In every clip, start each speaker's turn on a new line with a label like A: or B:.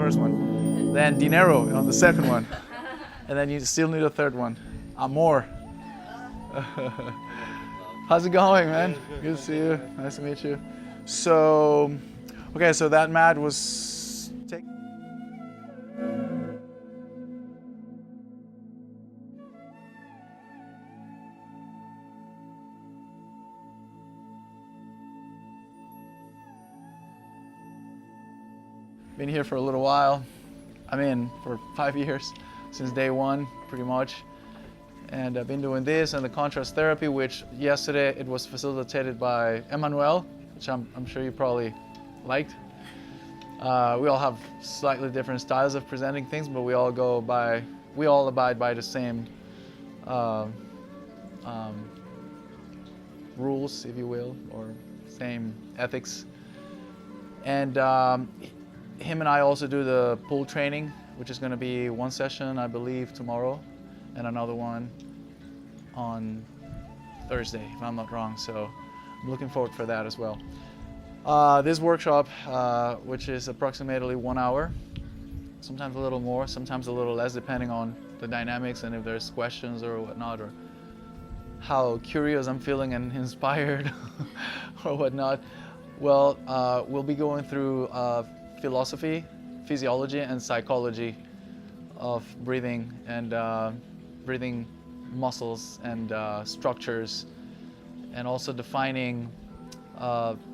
A: first one. Then dinero on the second one. And then you still need a third one. Amor. How's it going, man? Good to see you. Nice to meet you. So, okay, so that mat was been here for a little while. I mean, for 5 years, since day one, pretty much. And I've been doing this and the contrast therapy, which yesterday it was facilitated by Emmanuel, which I'm sure you probably liked. We all have slightly different styles of presenting things, but we all abide by the same rules, if you will, or same ethics. And him and I also do the pull training, which is going to be one session, I believe, tomorrow, and another one on Thursday, if I'm not wrong. So I'm looking forward for that as well. This workshop, which is approximately 1 hour, sometimes a little more, sometimes a little less, depending on the dynamics and if there's questions or whatnot, or how curious I'm feeling and inspired or whatnot. Well, we'll be going through philosophy, physiology, and psychology of breathing and breathing muscles and structures, and also defining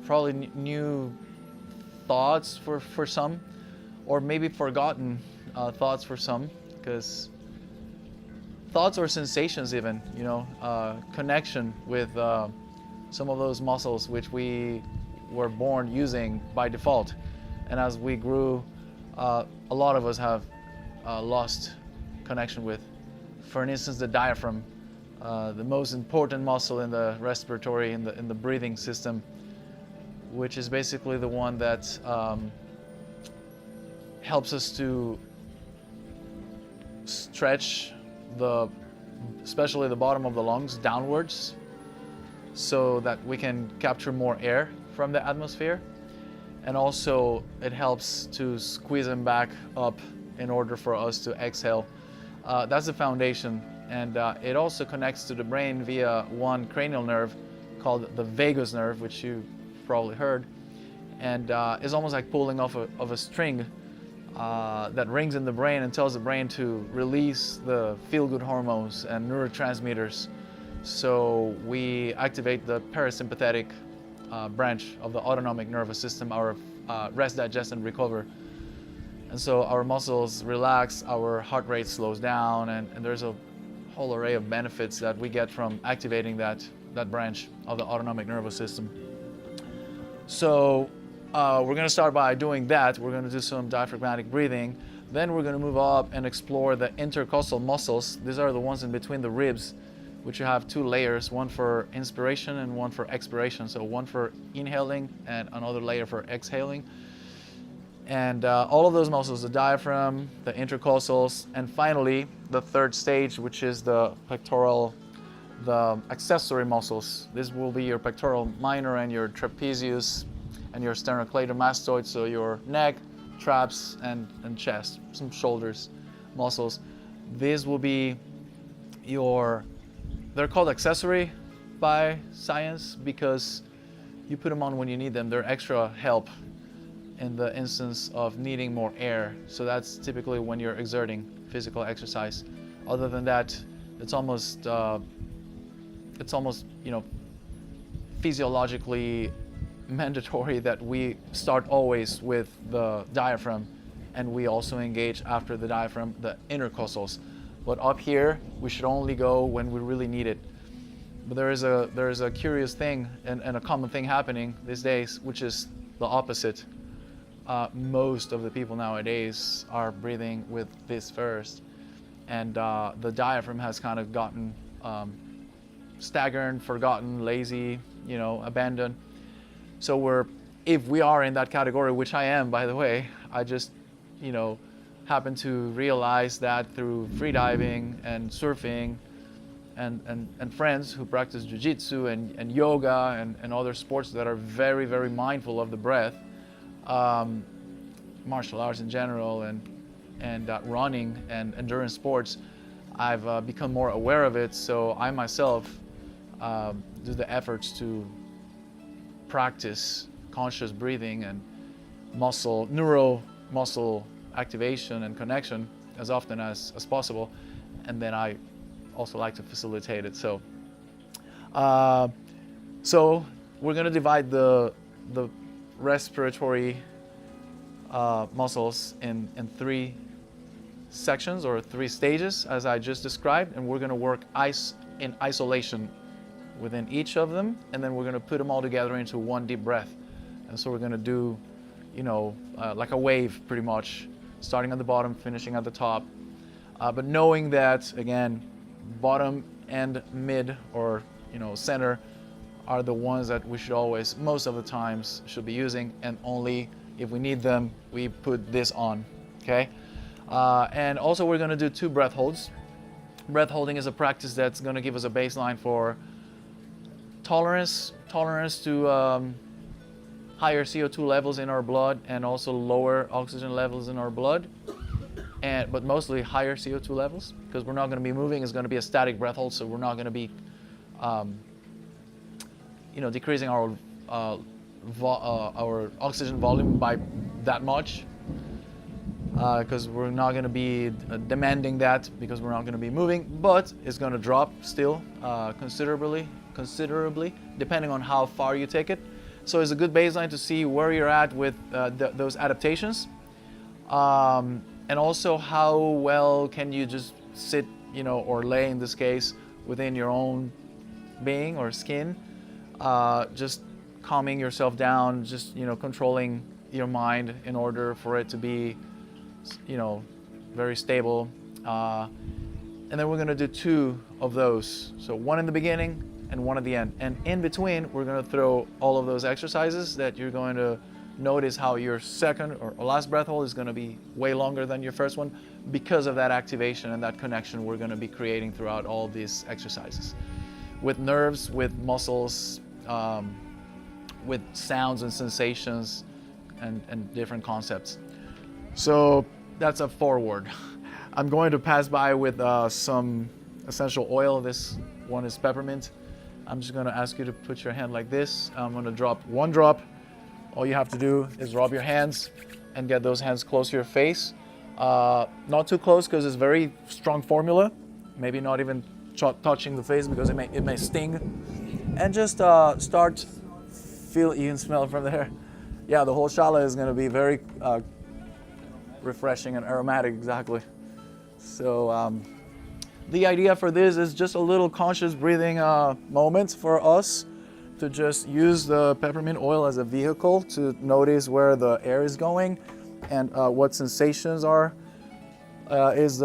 A: probably new thoughts for some, or maybe forgotten thoughts for some, because thoughts or sensations even, you know, connection with some of those muscles which we were born using by default. And as we grew, a lot of us have lost connection with, for instance, the diaphragm, the most important muscle in the respiratory, in the breathing system, which is basically the one that helps us to stretch especially the bottom of the lungs downwards, so that we can capture more air from the atmosphere. And also it helps to squeeze them back up in order for us to exhale. That's the foundation. And it also connects to the brain via one cranial nerve called the vagus nerve, which you've probably heard. And it's almost like pulling off of a string that rings in the brain and tells the brain to release the feel-good hormones and neurotransmitters. So we activate the parasympathetic branch of the autonomic nervous system, our rest, digest, and recover. And so our muscles relax, our heart rate slows down, and there's a whole array of benefits that we get from activating that branch of the autonomic nervous system. So we're going to start by doing that. We're going to do some diaphragmatic breathing. Then we're going to move up and explore the intercostal muscles. These are the ones in between the ribs, which you have two layers, one for inspiration and one for expiration. So one for inhaling and another layer for exhaling. And all of those muscles, the diaphragm, the intercostals, and finally the third stage, which is the pectoral, the accessory muscles. This will be your pectoral minor and your trapezius and your sternocleidomastoid, so your neck, traps, and chest, some shoulders muscles. These will be they're called accessory by science because you put them on when you need them. They're extra help in the instance of needing more air. So that's typically when you're exerting physical exercise. Other than that, it's almost physiologically mandatory that we start always with the diaphragm, and we also engage after the diaphragm the intercostals. But up here, we should only go when we really need it. But there is a curious thing and a common thing happening these days, which is the opposite. Most of the people nowadays are breathing with this first, and the diaphragm has kind of gotten stagnant, forgotten, lazy, abandoned. So if we are in that category, which I am, by the way, I just, happen to realize that through freediving and surfing and friends who practice jiu-jitsu and yoga and other sports that are very, very mindful of the breath. martial arts in general and running and endurance sports, I've become more aware of it. So I myself do the efforts to practice conscious breathing and neural muscle activation and connection as often as possible, and then I also like to facilitate it. So we're going to divide the respiratory muscles in 3 sections or 3 stages, as I just described, and we're going to work in isolation within each of them, and then we're going to put them all together into one deep breath. And so we're going to do, like a wave, pretty much, starting at the bottom, finishing at the top, but knowing that, again, bottom and mid, or center, are the ones that we should always, most of the times, should be using, and only if we need them, we put this on, okay? And also we're gonna do 2 breath holds. Breath holding is a practice that's gonna give us a baseline for tolerance to higher CO2 levels in our blood, and also lower oxygen levels in our blood, but mostly higher CO2 levels, because we're not gonna be moving. It's gonna be a static breath hold, so we're not gonna be decreasing our oxygen volume by that much, because we're not going to be demanding that, because we're not going to be moving, but it's going to drop still considerably, depending on how far you take it. So it's a good baseline to see where you're at with those adaptations, and also how well can you just sit, or lay, in this case, within your own being or skin, just calming yourself down, just controlling your mind in order for it to be very stable, and then we're going to do 2 of those, so 1 in the beginning and 1 at the end, and in between we're going to throw all of those exercises that you're going to notice how your second or last breath hold is going to be way longer than your first one, because of that activation and that connection we're going to be creating throughout all these exercises, with nerves, with muscles, with sounds and sensations, and different concepts. So that's a forward. I'm going to pass by with some essential oil. This one is peppermint. I'm just going to ask you to put your hand like this. I'm going to drop 1 drop. All you have to do is rub your hands and get those hands close to your face. Not too close, because it's very strong formula. Maybe not even touching the face, because it may sting. And just start feel. You can smell it from there. Yeah, the whole shala is going to be very refreshing and aromatic, exactly. So the idea for this is just a little conscious breathing moment for us, to just use the peppermint oil as a vehicle to notice where the air is going, and what sensations is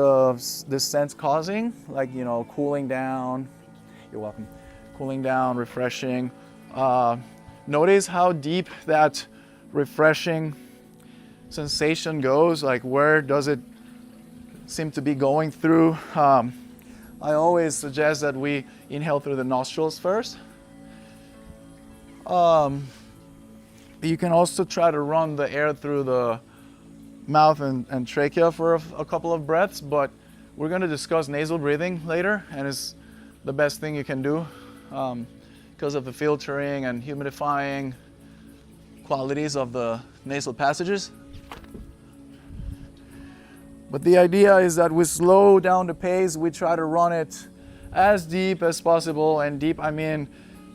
A: this sense causing, like cooling down. You're welcome. Cooling down, refreshing. Notice how deep that refreshing sensation goes, like where does it seem to be going through. I always suggest that we inhale through the nostrils first. You can also try to run the air through the mouth and trachea for a couple of breaths, but we're going to discuss nasal breathing later, and it's the best thing you can do because of the filtering and humidifying qualities of the nasal passages. But the idea is that we slow down the pace. We try to run it as deep as possible, and deep I mean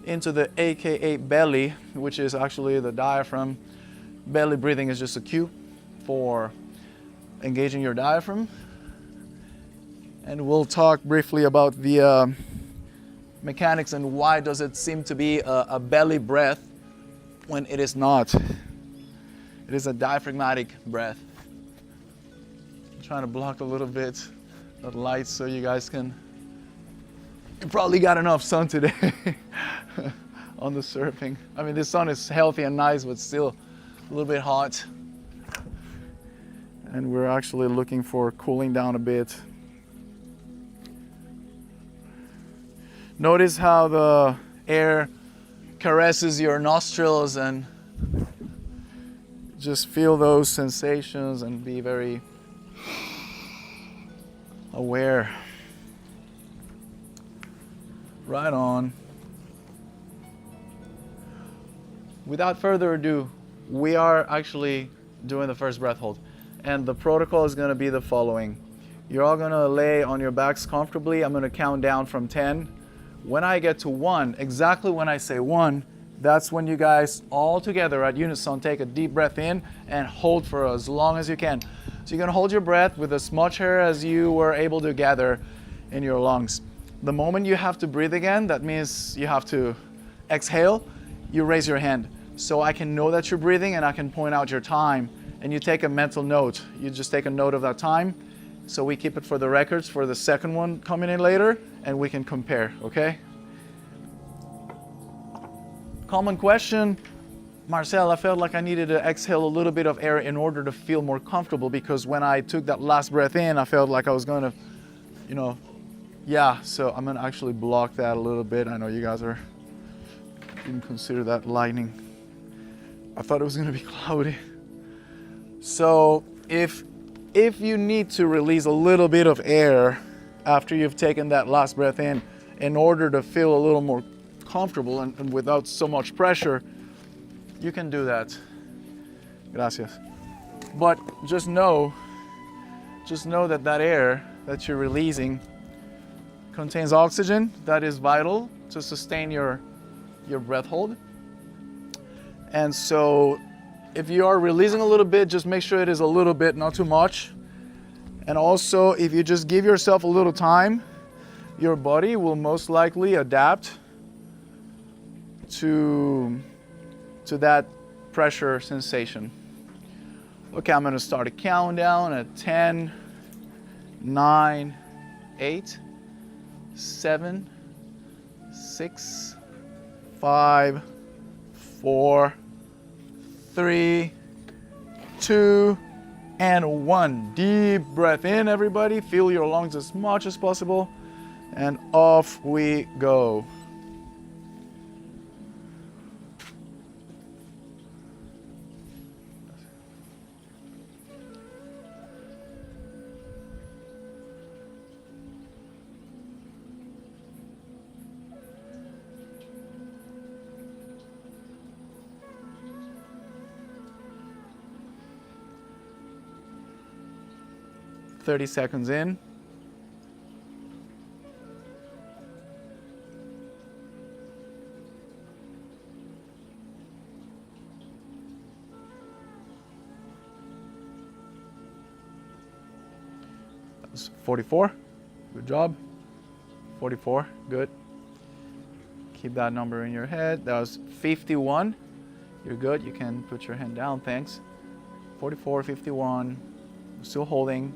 A: into the AKA belly, which is actually the diaphragm. Belly breathing is just a cue for engaging your diaphragm. And we'll talk briefly about the mechanics and why does it seem to be a belly breath when it is not. It is a diaphragmatic breath. I'm trying to block a little bit of light so you guys can. You probably got enough sun today on the surfing. I mean, the sun is healthy and nice, but still a little bit hot. And we're actually looking for cooling down a bit. Notice how the air caresses your nostrils and just feel those sensations and be very aware. Right on. Without further ado, we are actually doing the first breath hold. And the protocol is going to be the following. You're all going to lay on your backs comfortably. I'm going to count down from 10. When I get to 1, exactly when I say 1, that's when you guys all together at unison take a deep breath in and hold for as long as you can. So you're going to hold your breath with as much air as you were able to gather in your lungs. The moment you have to breathe again, that means you have to exhale, you raise your hand. So I can know that you're breathing and I can point out your time. And you take a mental note. You just take a note of that time. So we keep it for the records for the second one coming in later and we can compare, okay? Common question, Marcel, I felt like I needed to exhale a little bit of air in order to feel more comfortable because when I took that last breath in, I felt like I was going to, yeah, so I'm going to actually block that a little bit. I know you guys didn't consider that lightning. I thought it was going to be cloudy. So if you need to release a little bit of air after you've taken that last breath in order to feel a little more comfortable and without so much pressure, you can do that. Gracias. But just know that air that you're releasing contains oxygen that is vital to sustain your breath hold. And so if you are releasing a little bit, just make sure it is a little bit, not too much. And also, if you just give yourself a little time, your body will most likely adapt to that pressure sensation. Okay, I'm going to start a countdown at 10, 9, 8, 7, 6, 5, 4, 3, 2, and 1. Deep breath in, everybody. Fill your lungs as much as possible. And off we go. Thirty seconds in. That was 44. Good job. 44. Good. Keep that number in your head. That was 51. You're good. You can put your hand down. Thanks. 44, 51. Still holding.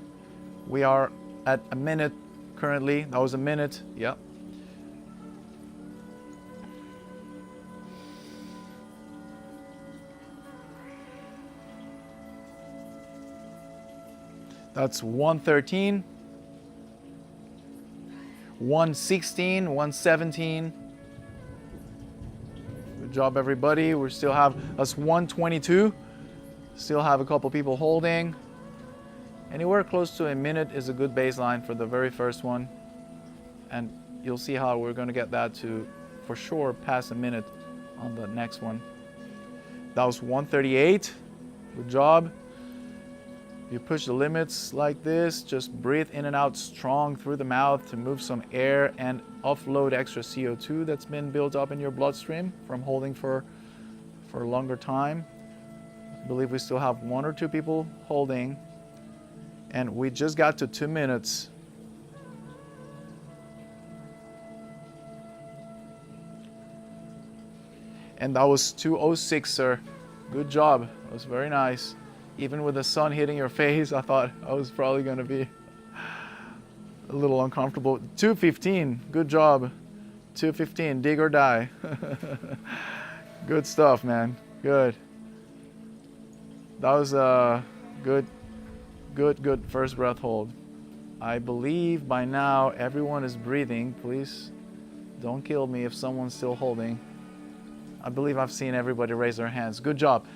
A: We are at a minute currently. That was a minute. Yep. That's 113, 116, 117. Good job, everybody. We still have us 122. Still have a couple people holding. Anywhere close to a minute is a good baseline for the very first one. And you'll see how we're going to get that to, for sure, past a minute on the next one. That was 138. Good job. You push the limits like this, just breathe in and out strong through the mouth to move some air and offload extra CO2 that's been built up in your bloodstream from holding for a longer time. I believe we still have 1 or 2 people holding, and we just got to 2 minutes. And that was 2:06, sir. Good job. That was very nice. Even with the sun hitting your face, I thought I was probably going to be a little uncomfortable. 2:15. Good job. 2:15. Dig or die. Good stuff, man. Good. That was a good first breath hold. I believe by now everyone is breathing. Please don't kill me if someone's still holding. I believe I've seen everybody raise their hands. Good job.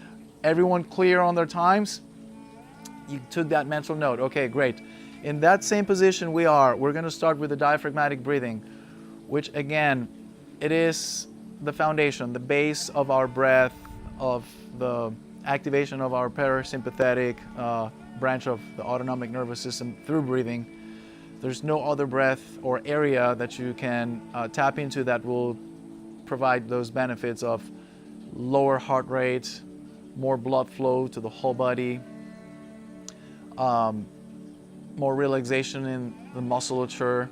A: Everyone clear on their times? You took that mental note. Okay, great. In that same position we're going to start with the diaphragmatic breathing, which again, it is the foundation, the base of our breath, of the activation of our parasympathetic branch of the autonomic nervous system through breathing. There's no other breath or area that you can tap into that will provide those benefits of lower heart rate, more blood flow to the whole body, more relaxation in the musculature,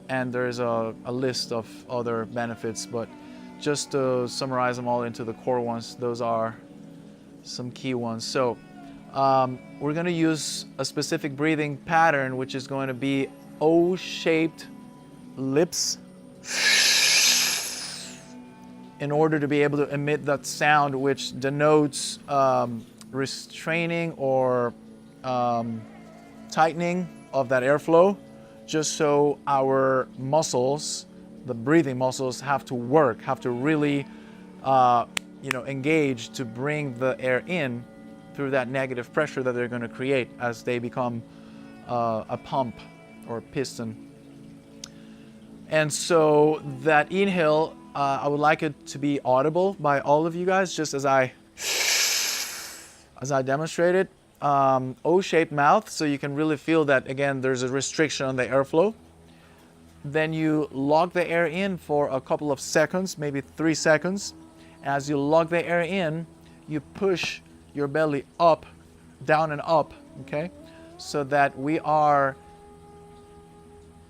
A: and there's a list of other benefits, but just to summarize them all into the core ones, those are some key ones. So we're going to use a specific breathing pattern, which is going to be O-shaped lips, in order to be able to emit that sound which denotes restraining or tightening of that airflow, just so our muscles, the breathing muscles, have to work, have to really engage to bring the air in through that negative pressure that they're going to create as they become a pump or piston. And so that inhale, I would like it to be audible by all of you guys, just as I demonstrated. O-shaped mouth, so you can really feel that, again, there's a restriction on the airflow. Then you lock the air in for a couple of seconds, maybe 3 seconds. As you lock the air in, you push your belly up, down and up, okay? So that we are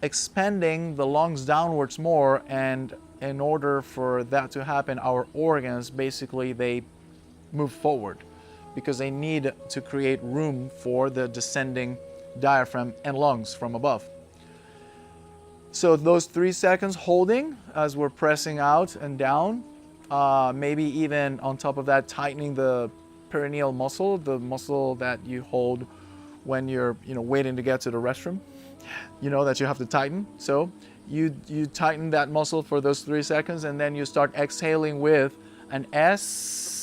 A: expanding the lungs downwards more, and in order for that to happen, our organs, basically, they move forward because they need to create room for the descending diaphragm and lungs from above. So those 3 seconds holding as we're pressing out and down, maybe even on top of that, tightening the perineal muscle, the muscle that you hold when you're waiting to get to the restroom, that you have to tighten. So you tighten that muscle for those 3 seconds, and then you start exhaling with an S,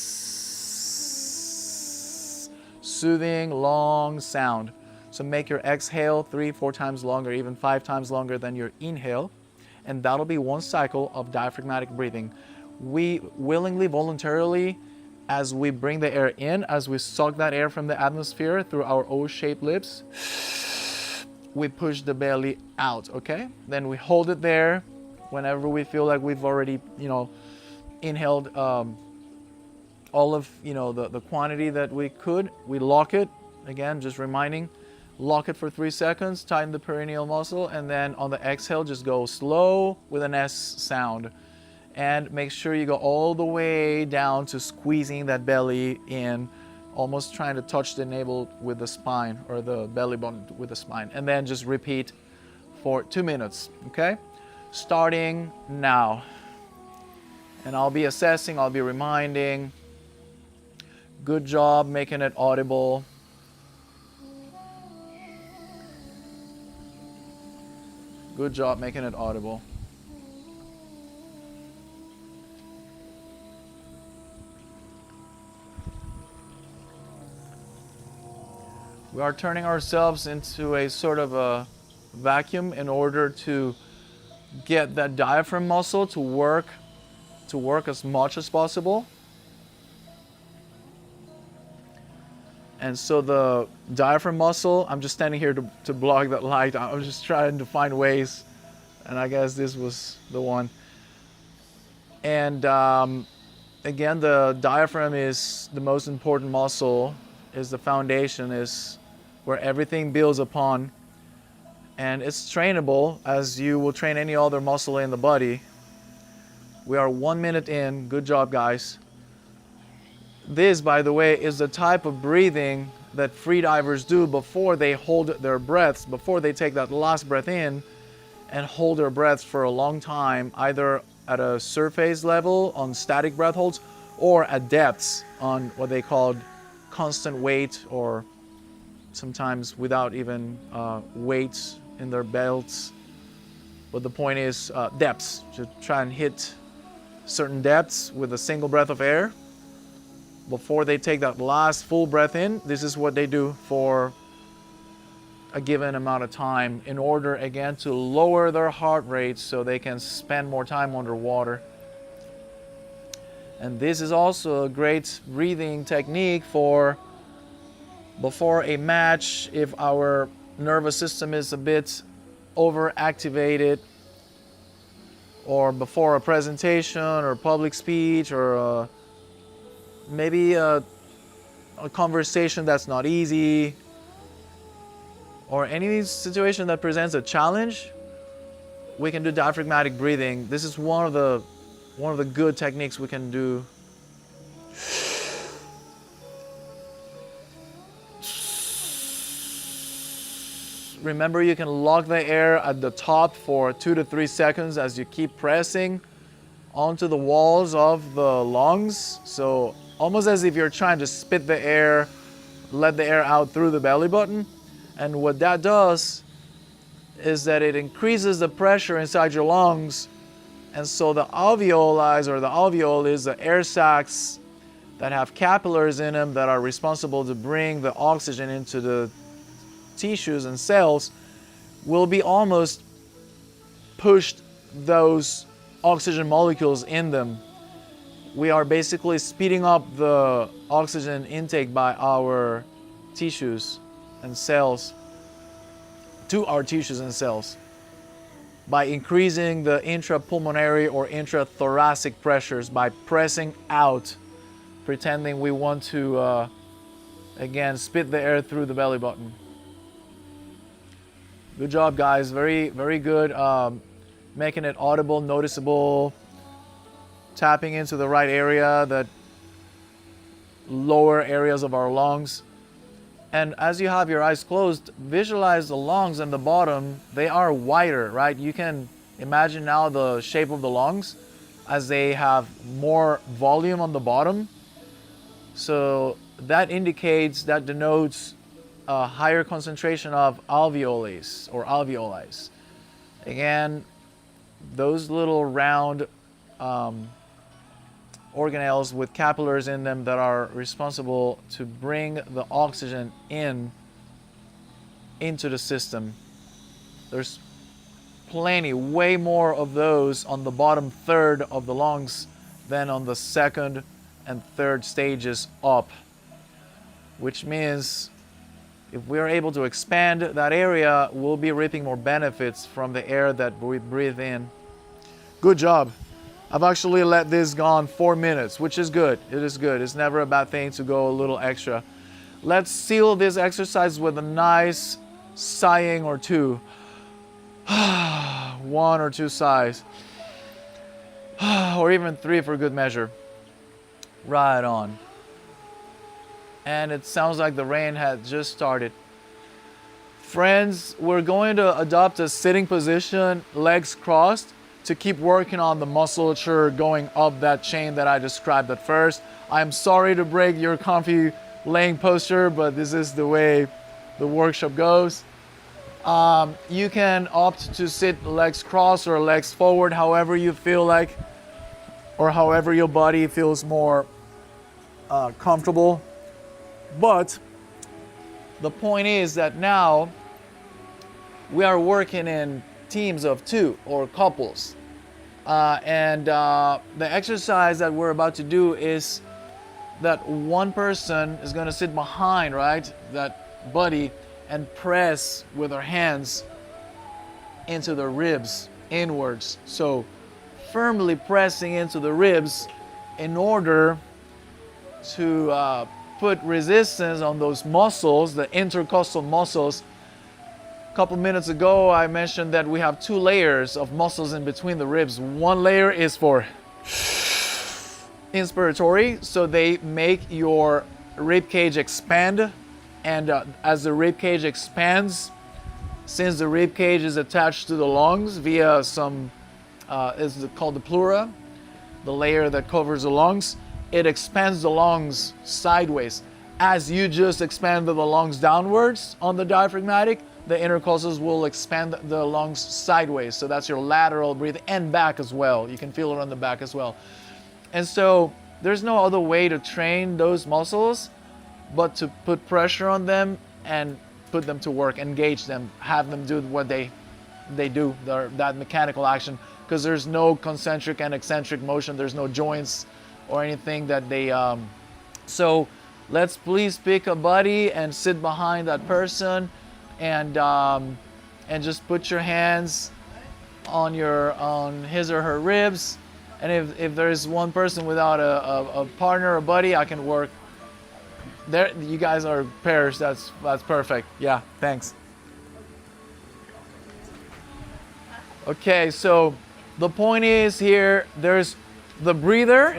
A: soothing, long sound. So make your exhale 3-4 times longer, even 5 times longer than your inhale, and that'll be one cycle of diaphragmatic breathing. We willingly, voluntarily, as we bring the air in, as we suck that air from the atmosphere through our O-shaped lips, we push the belly out, okay? Then we hold it there. Whenever we feel like we've already, inhaled all of, the quantity that we could, we lock it. Again, just reminding, lock it for 3 seconds, tighten the perineal muscle, and then on the exhale, just go slow with an S sound. And make sure you go all the way down to squeezing that belly in, almost trying to touch the navel with the spine, or the belly button with the spine. And then just repeat for 2 minutes, okay? Starting now. And I'll be assessing, I'll be reminding. Good job making it audible. Good job making it audible. We are turning ourselves into a sort of a vacuum in order to get that diaphragm muscle to work as much as possible. And so the diaphragm muscle, I'm just standing here to block that light. I'm just trying to find ways, and I guess this was the one. And again, the diaphragm is the most important muscle, is the foundation, is where everything builds upon. And it's trainable as you will train any other muscle in the body. We are 1 minute in. Good job, guys. This, by the way, is the type of breathing that freedivers do before they hold their breaths, before they take that last breath in and hold their breaths for a long time, either at a surface level on static breath holds, or at depths on what they call constant weight, or sometimes without even weights in their belts. But the point is depths, to try and hit certain depths with a single breath of air. before they take that last full breath in, this is what they do for a given amount of time in order, again, to lower their heart rate so they can spend more time underwater. And this is also a great breathing technique for before a match, if our nervous system is a bit overactivated, or before a presentation or public speech, or maybe a conversation that's not easy, or any situation that presents a challenge, we can do diaphragmatic breathing. This is one of the good techniques we can do. Remember, you can lock the air at the top for 2 to 3 seconds as you keep pressing onto the walls of the lungs. So almost as if you're trying to spit the air, let the air out through the belly button. And what that does is that it increases the pressure inside your lungs. And so the alveoli, or the alveole, is the air sacs that have capillaries in them that are responsible to bring the oxygen into the tissues and cells, will be almost pushed those oxygen molecules in them. We are basically speeding up the oxygen intake by our tissues and cells, to our tissues and cells, by increasing the intrapulmonary or intrathoracic pressures, by pressing out, pretending we want to, again, spit the air through the belly button. Good job, guys. Very, very good. Making it audible, noticeable, tapping into the right area, that lower areas of our lungs. And as you have your eyes closed, visualize the lungs and the bottom. They are wider, right? You can imagine now the shape of the lungs as they have more volume on the bottom. So that indicates, that denotes a higher concentration of alveoles or alveoli. Again, those little round organelles with capillaries in them that are responsible to bring the oxygen into the system. There's plenty, way more of those on the bottom third of the lungs than on the second and third stages up, which means if we are able to expand that area, we'll be reaping more benefits from the air that we breathe in. Good job. I've actually let this go on 4 minutes, which is good. It is good. It's never a bad thing to go a little extra. Let's seal this exercise with a nice sighing or two. 1 or 2 sighs. Or even 3 for good measure. Right on. And it sounds like the rain had just started. Friends, we're going to adopt a sitting position, legs crossed, to keep working on the musculature going up that chain that I described at first. I'm sorry to break your comfy laying posture, but this is the way the workshop goes. You can opt to sit legs crossed or legs forward, however you feel like, or however your body feels more comfortable. But the point is that now we are working in teams of 2 or couples. And the exercise that we're about to do is that one person is going to sit behind, right, that buddy, and press with her hands into the ribs inwards. So firmly pressing into the ribs in order to put resistance on those muscles, the intercostal muscles. A couple minutes ago, I mentioned that we have 2 layers of muscles in between the ribs. One layer is for inspiratory, so they make your rib cage expand. And as the rib cage expands, since the rib cage is attached to the lungs via some, is called the pleura, the layer that covers the lungs, it expands the lungs sideways. As you just expanded the lungs downwards on the diaphragmatic, the intercostals will expand the lungs sideways. So that's your lateral breathing, and back as well. You can feel it on the back as well. And so there's no other way to train those muscles but to put pressure on them and put them to work, engage them, have them do what they do, that mechanical action, because there's no concentric and eccentric motion, there's no joints or anything that they so let's please pick a buddy and sit behind that person, and just put your hands on his or her ribs. And if there's one person without a partner or buddy, I can work there. You guys are pairs. That's perfect. Yeah, thanks. Okay, so the point is here, there's the breather,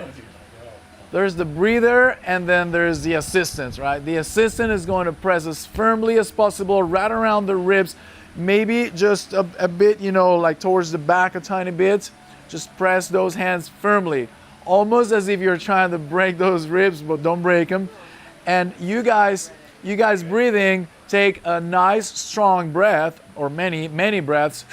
A: and then there's the assistant, right? The assistant is going to press as firmly as possible right around the ribs, maybe just a bit, like towards the back a tiny bit. Just press those hands firmly, almost as if you're trying to break those ribs, but don't break them. And you guys breathing, take a nice strong breath, or many breaths,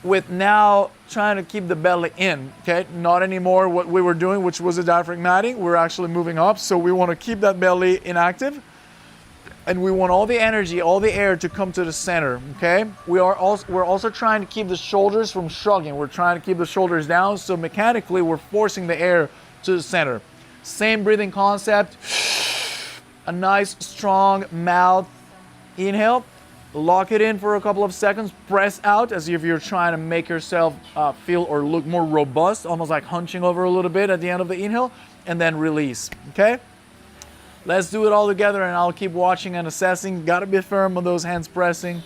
A: with now trying to keep the belly in, okay? Not anymore what we were doing, which was a diaphragmatic. We're actually moving up, so we want to keep that belly inactive. And we want all the energy, all the air to come to the center, okay? We're also trying to keep the shoulders from shrugging. We're trying to keep the shoulders down, so mechanically we're forcing the air to the center. Same breathing concept. A nice strong mouth inhale. Lock it in for a couple of seconds. Press out as if you're trying to make yourself feel or look more robust, almost like hunching over a little bit at the end of the inhale, and then release, okay? Let's do it all together, and I'll keep watching and assessing. Gotta be firm on those hands pressing.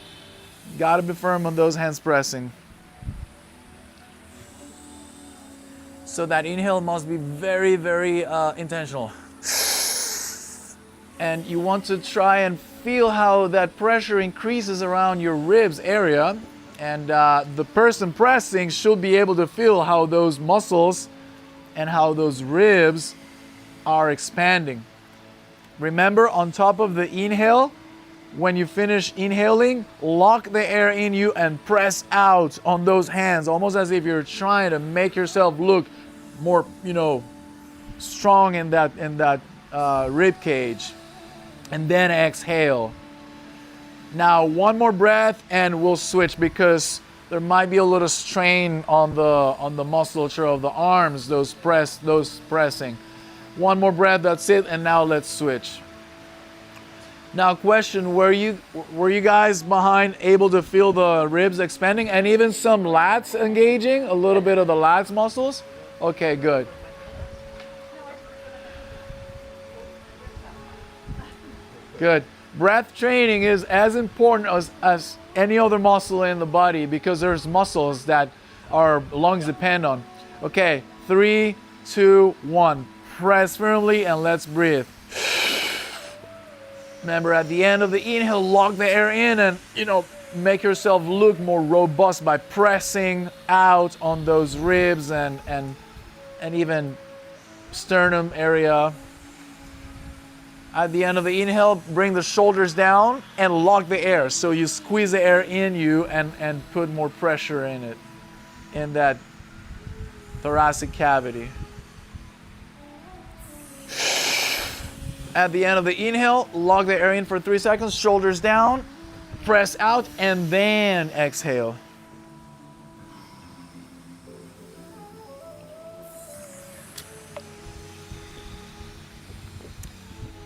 A: Gotta be firm on those hands pressing. So that inhale must be very, very intentional. And you want to try and feel how that pressure increases around your ribs area. And the person pressing should be able to feel how those muscles and how those ribs are expanding. Remember, on top of the inhale, when you finish inhaling, lock the air in you and press out on those hands, almost as if you're trying to make yourself look more, strong in that rib cage. And then exhale. Now one more breath and we'll switch, because there might be a little strain on the musculature of the arms, those pressing. One more breath, that's it, and now let's switch. Now question, were you guys behind able to feel the ribs expanding and even some lats engaging, a little bit of the lats muscles? Okay, good. Good. Breath training is as important as any other muscle in the body, because there's muscles that our lungs depend on. Okay, 3, 2, 1. Press firmly and let's breathe. Remember, at the end of the inhale, lock the air in and, make yourself look more robust by pressing out on those ribs and even sternum area. At the end of the inhale, bring the shoulders down and lock the air. So you squeeze the air in you and put more pressure in it, in that thoracic cavity. At the end of the inhale, lock the air in for 3 seconds, shoulders down, press out, and then exhale.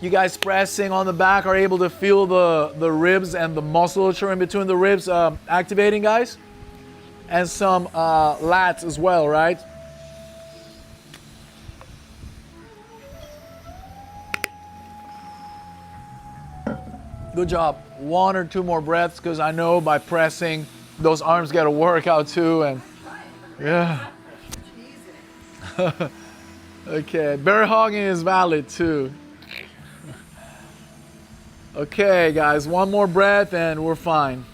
A: You guys pressing on the back are able to feel the ribs and the musculature in between the ribs activating, guys? And some lats as well, right? Good job. 1 or 2 more breaths, because I know by pressing, those arms get a workout too, and yeah. Okay, bear hugging is valid too. Okay, guys, 1 more breath and we're fine.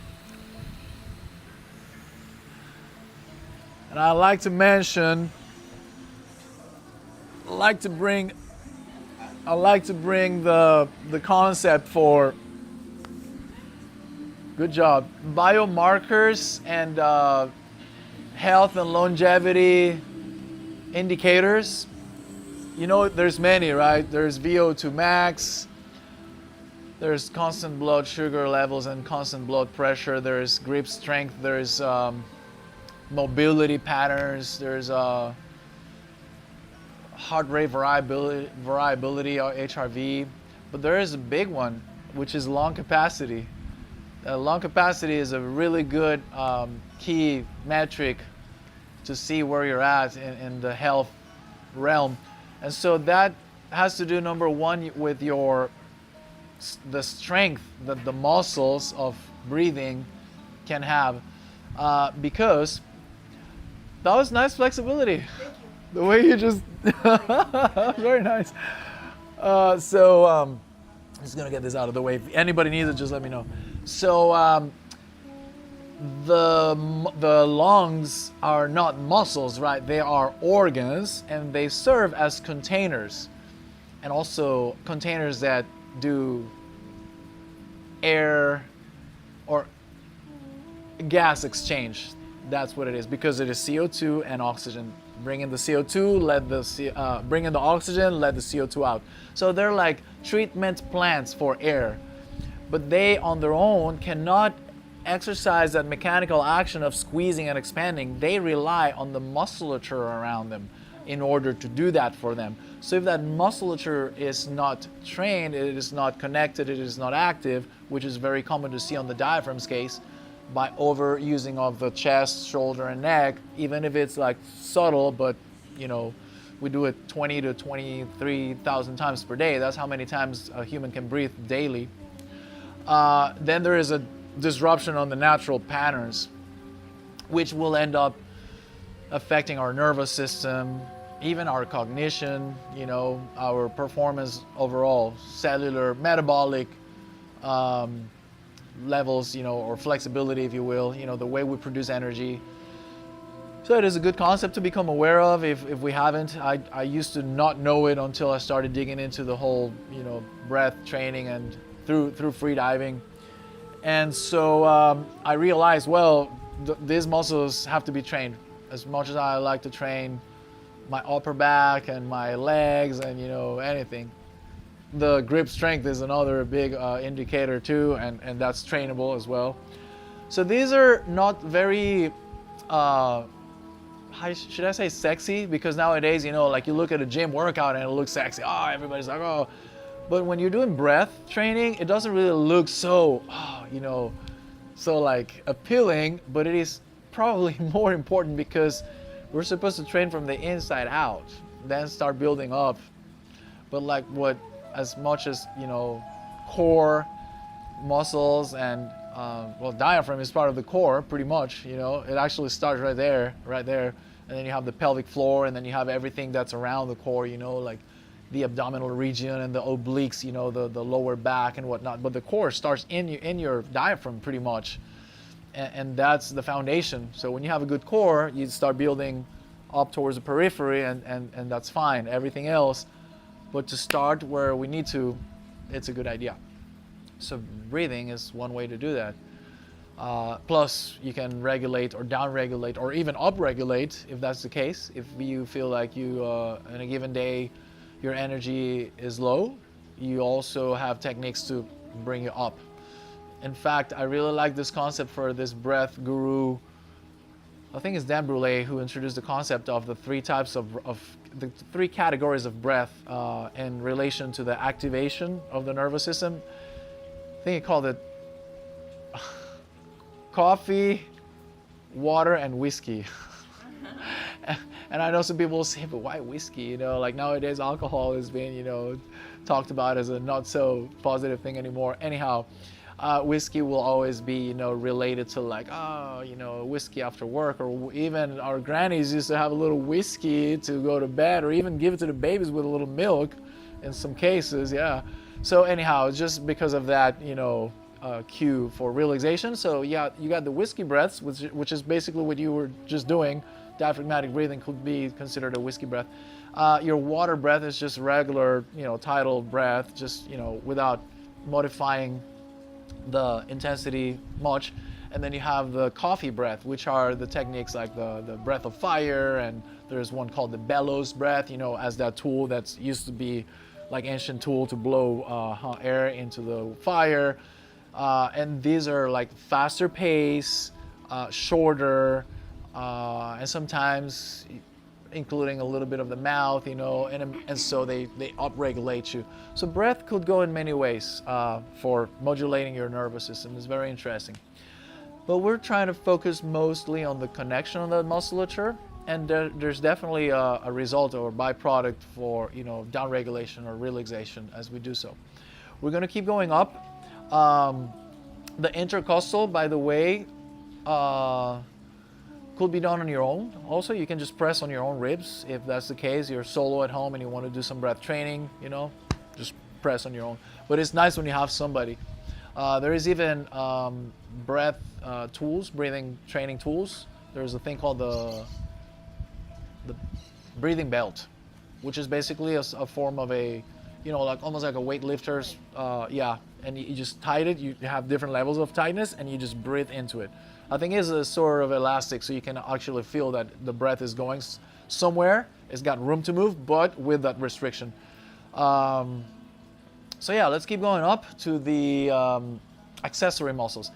A: And I like to mention, I like to bring the concept for, good job, biomarkers and health and longevity indicators. you know, there's many, right? There's VO2 max, there's constant blood sugar levels and constant blood pressure, there's grip strength, there's mobility patterns, there's heart rate variability or HRV, but there is a big one, which is lung capacity. Lung capacity is a really good key metric to see where you're at in the health realm. And so that has to do, number one, with the strength that the muscles of breathing can have, because that was nice flexibility.
B: Thank you.
A: The way you just very nice. I'm just gonna get this out of the way. If anybody needs it, just let me know. So the lungs are not muscles, right? They are organs, and they serve as containers, and also containers that do air or gas exchange. That's what it is, because it is CO2 and oxygen. Bring in the CO2, bring in the oxygen, let the CO2 out. So they're like treatment plants for air, but they on their own cannot exercise that mechanical action of squeezing and expanding. They rely on the musculature around them in order to do that for them. So if that musculature is not trained, it is not connected, it is not active, which is very common to see on the diaphragm's case, by overusing of the chest, shoulder, and neck, even if it's like subtle, but you know, we do it 20 to 23,000 times per day. That's how many times a human can breathe daily. Then there is a disruption on the natural patterns, which will end up affecting our nervous system, even our cognition, you know, our performance overall, cellular, metabolic levels, you know, or flexibility, if you will, you know, the way we produce energy. So it is a good concept to become aware of if we haven't. I used to not know it until I started digging into the whole, you know, breath training and through free diving. And so I realized, well, these muscles have to be trained. As much as I like to train my upper back and my legs and, you know, anything, the grip strength is another big indicator too, and that's trainable as well. So these are not very, should I say sexy? Because nowadays, you know, like you look at a gym workout and it looks sexy. Oh, everybody's like, oh. But when you're doing breath training, it doesn't really look so, you know, so like appealing, but it is probably more important because we're supposed to train from the inside out, then start building up. But like as much as, you know, core muscles and well, diaphragm is part of the core pretty much, you know, it actually starts right there, and then you have the pelvic floor, and then you have everything that's around the core, you know, like the abdominal region and the obliques, you know, the lower back and whatnot. But the core starts in your diaphragm pretty much, and that's the foundation. So when you have a good core, you start building up towards the periphery, and that's fine. Everything else, but to start where we need to, it's a good idea. So breathing is one way to do that. Plus, you can regulate or down-regulate or even up-regulate if that's the case. If you feel like you, in a given day, your energy is low, you also have techniques to bring you up. In fact, I really like this concept for this breath guru. I think it's Dan Brule who introduced the concept of the three types of the three categories of breath in relation to the activation of the nervous system. I think he called it coffee, water, and whiskey. And I know some people will say, but why whiskey? You know, like nowadays alcohol is being, you know, talked about as a not so positive thing anymore. Anyhow, whiskey will always be, you know, related to like, oh, you know, whiskey after work, or even our grannies used to have a little whiskey to go to bed, or even give it to the babies with a little milk in some cases, yeah. So anyhow, just because of that, you know, cue for realization. So yeah, you got the whiskey breaths, which is basically what you were just doing. Diaphragmatic breathing could be considered a whiskey breath. Your water breath is just regular, you know, tidal breath, just, you know, without modifying the intensity much. And then you have the coffee breath, which are the techniques like the breath of fire, and there's one called the bellows breath, as that tool that's used to be like ancient tool to blow air into the fire. And these are like faster pace, shorter, and sometimes including a little bit of the mouth, and so they upregulate you. So breath could go in many ways for modulating your nervous system. It's very interesting. But we're trying to focus mostly on the connection of the musculature, and there's definitely a result or byproduct for downregulation or relaxation as we do so. We're going to keep going up. The intercostal, by the way, could be done on your own. Also, you can just press on your own ribs. If that's the case, you're solo at home and you want to do some breath training, just press on your own. But it's nice when you have somebody. There is even breath tools, breathing training tools. There's a thing called the breathing belt, which is basically a form of a, like almost like a weightlifter's, and you just tight it. You have different levels of tightness, and you just breathe into it. I think it's a sort of elastic, so you can actually feel that the breath is going somewhere. It's got room to move, but with that restriction. So yeah, let's keep going up to the accessory muscles.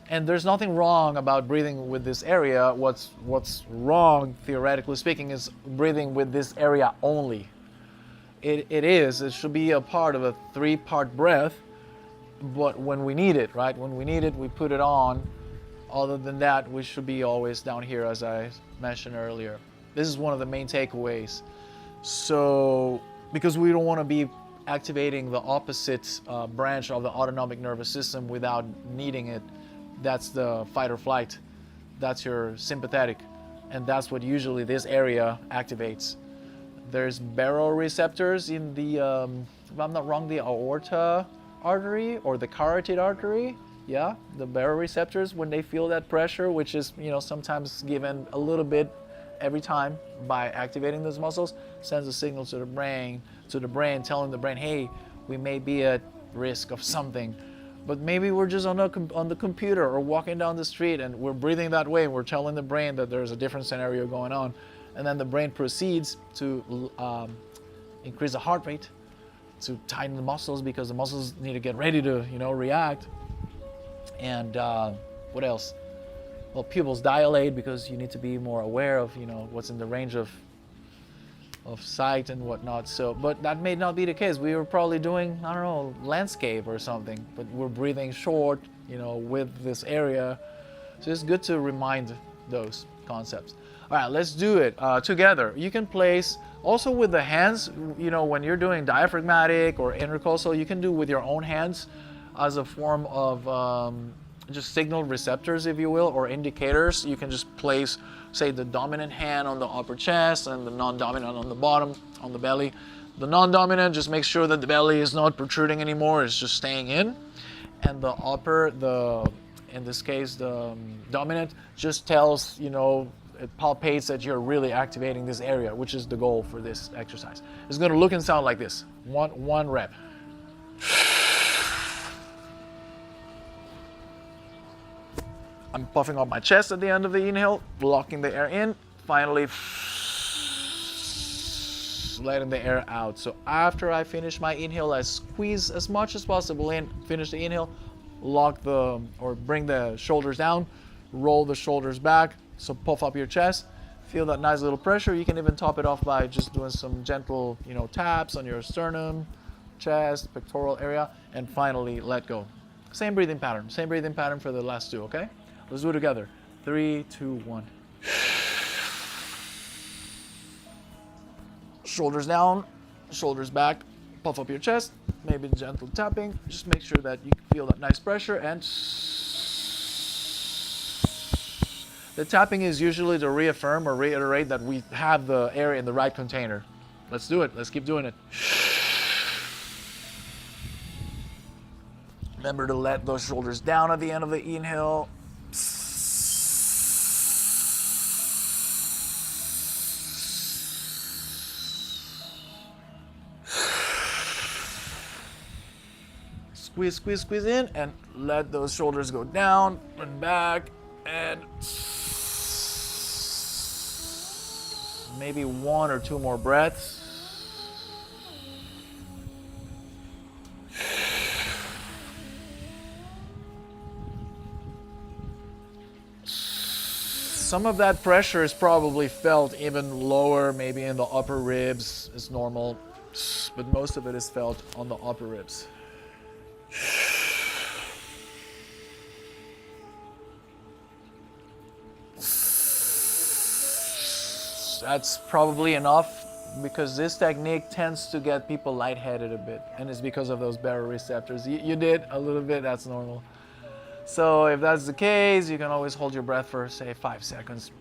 A: And there's nothing wrong about breathing with this area. What's wrong, theoretically speaking, is breathing with this area only. It should be a part of a 3-part breath, but when we need it, right? When we need it, we put it on. Other than that, we should be always down here, as I mentioned earlier. This is one of the main takeaways. So, because we don't want to be activating the opposite branch of the autonomic nervous system without needing it. That's the fight or flight. That's your sympathetic. And that's what usually this area activates. There's baroreceptors in the, if I'm not wrong, the aorta artery or the carotid artery. Yeah, the baroreceptors, when they feel that pressure, which is, sometimes given a little bit every time by activating those muscles, sends a signal to the brain, telling the brain, hey, we may be at risk of something. But maybe we're just on the computer or walking down the street and we're breathing that way, and we're telling the brain that there's a different scenario going on. And then the brain proceeds to increase the heart rate, to tighten the muscles, because the muscles need to get ready to, react. And what else? Well, pupils dilate because you need to be more aware of, what's in the range of sight and whatnot. So, but that may not be the case. We were probably doing, I don't know, landscape or something, but we're breathing short, with this area. So it's good to remind those concepts. All right, let's do it together. You can place also with the hands, when you're doing diaphragmatic or intercostal, you can do with your own hands as a form of just signal receptors, if you will, or indicators. You can just place, say, the dominant hand on the upper chest and the non-dominant on the bottom, on the belly. The non-dominant just makes sure that the belly is not protruding anymore, it's just staying in. And the upper, in this case, the dominant, just tells, it palpates that you're really activating this area, which is the goal for this exercise. It's going to look and sound like this. One rep. I'm puffing up my chest at the end of the inhale, blocking the air in, finally letting the air out. So after I finish my inhale, I squeeze as much as possible in, finish the inhale, bring the shoulders down, roll the shoulders back, so puff up your chest, feel that nice little pressure. You can even top it off by just doing some gentle, taps on your sternum, chest, pectoral area, and finally let go. Same breathing pattern for the last two, okay? Let's do it together. 3, 2, 1. Shoulders down, shoulders back, puff up your chest, maybe gentle tapping. Just make sure that you feel that nice pressure, and the tapping is usually to reaffirm or reiterate that we have the air in the right container. Let's do it. Let's keep doing it. Remember to let those shoulders down at the end of the inhale. squeeze in, and let those shoulders go down and back, and maybe 1 or 2 more breaths. Some of that pressure is probably felt even lower, maybe in the upper ribs. It's normal, but most of it is felt on the upper ribs. That's probably enough, because this technique tends to get people lightheaded a bit, and it's because of those baroreceptors. You did a little bit, that's normal. So if that's the case, you can always hold your breath for, say, 5 seconds.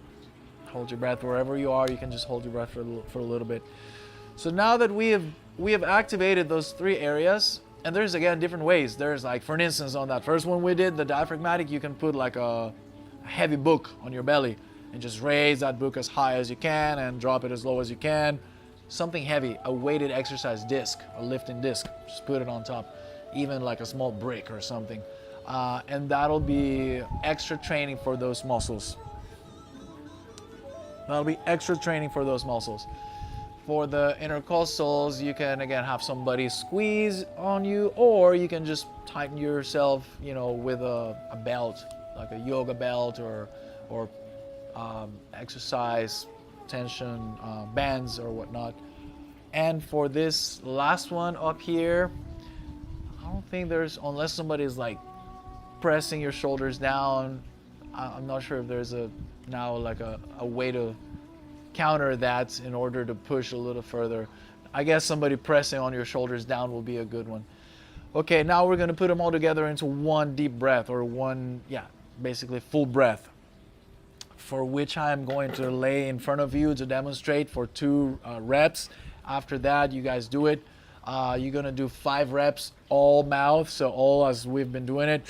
A: Hold your breath wherever you are. You can just hold your breath for a little bit. So now that we have activated those 3 areas, and there's, again, different ways. There's, like, for instance, on that first one we did, the diaphragmatic, you can put like a heavy book on your belly and just raise that book as high as you can and drop it as low as you can. Something heavy, a weighted exercise disc, a lifting disc, just put it on top, even like a small brick or something. And that'll be extra training for those muscles. That'll be extra training for those muscles. For the intercostals, you can, again, have somebody squeeze on you, or you can just tighten yourself, with a belt, like a yoga belt or exercise tension bands or whatnot. And for this last one up here, I don't think there's, unless somebody's like pressing your shoulders down, I'm not sure if there's a way to counter that in order to push a little further. I guess somebody pressing on your shoulders down will be a good one. Okay, now we're going to put them all together into one deep breath, or one, basically full breath, for which I'm going to lay in front of you to demonstrate for 2 reps. After that, you guys do it. You're going to do 5 reps, all mouth, so all as we've been doing it.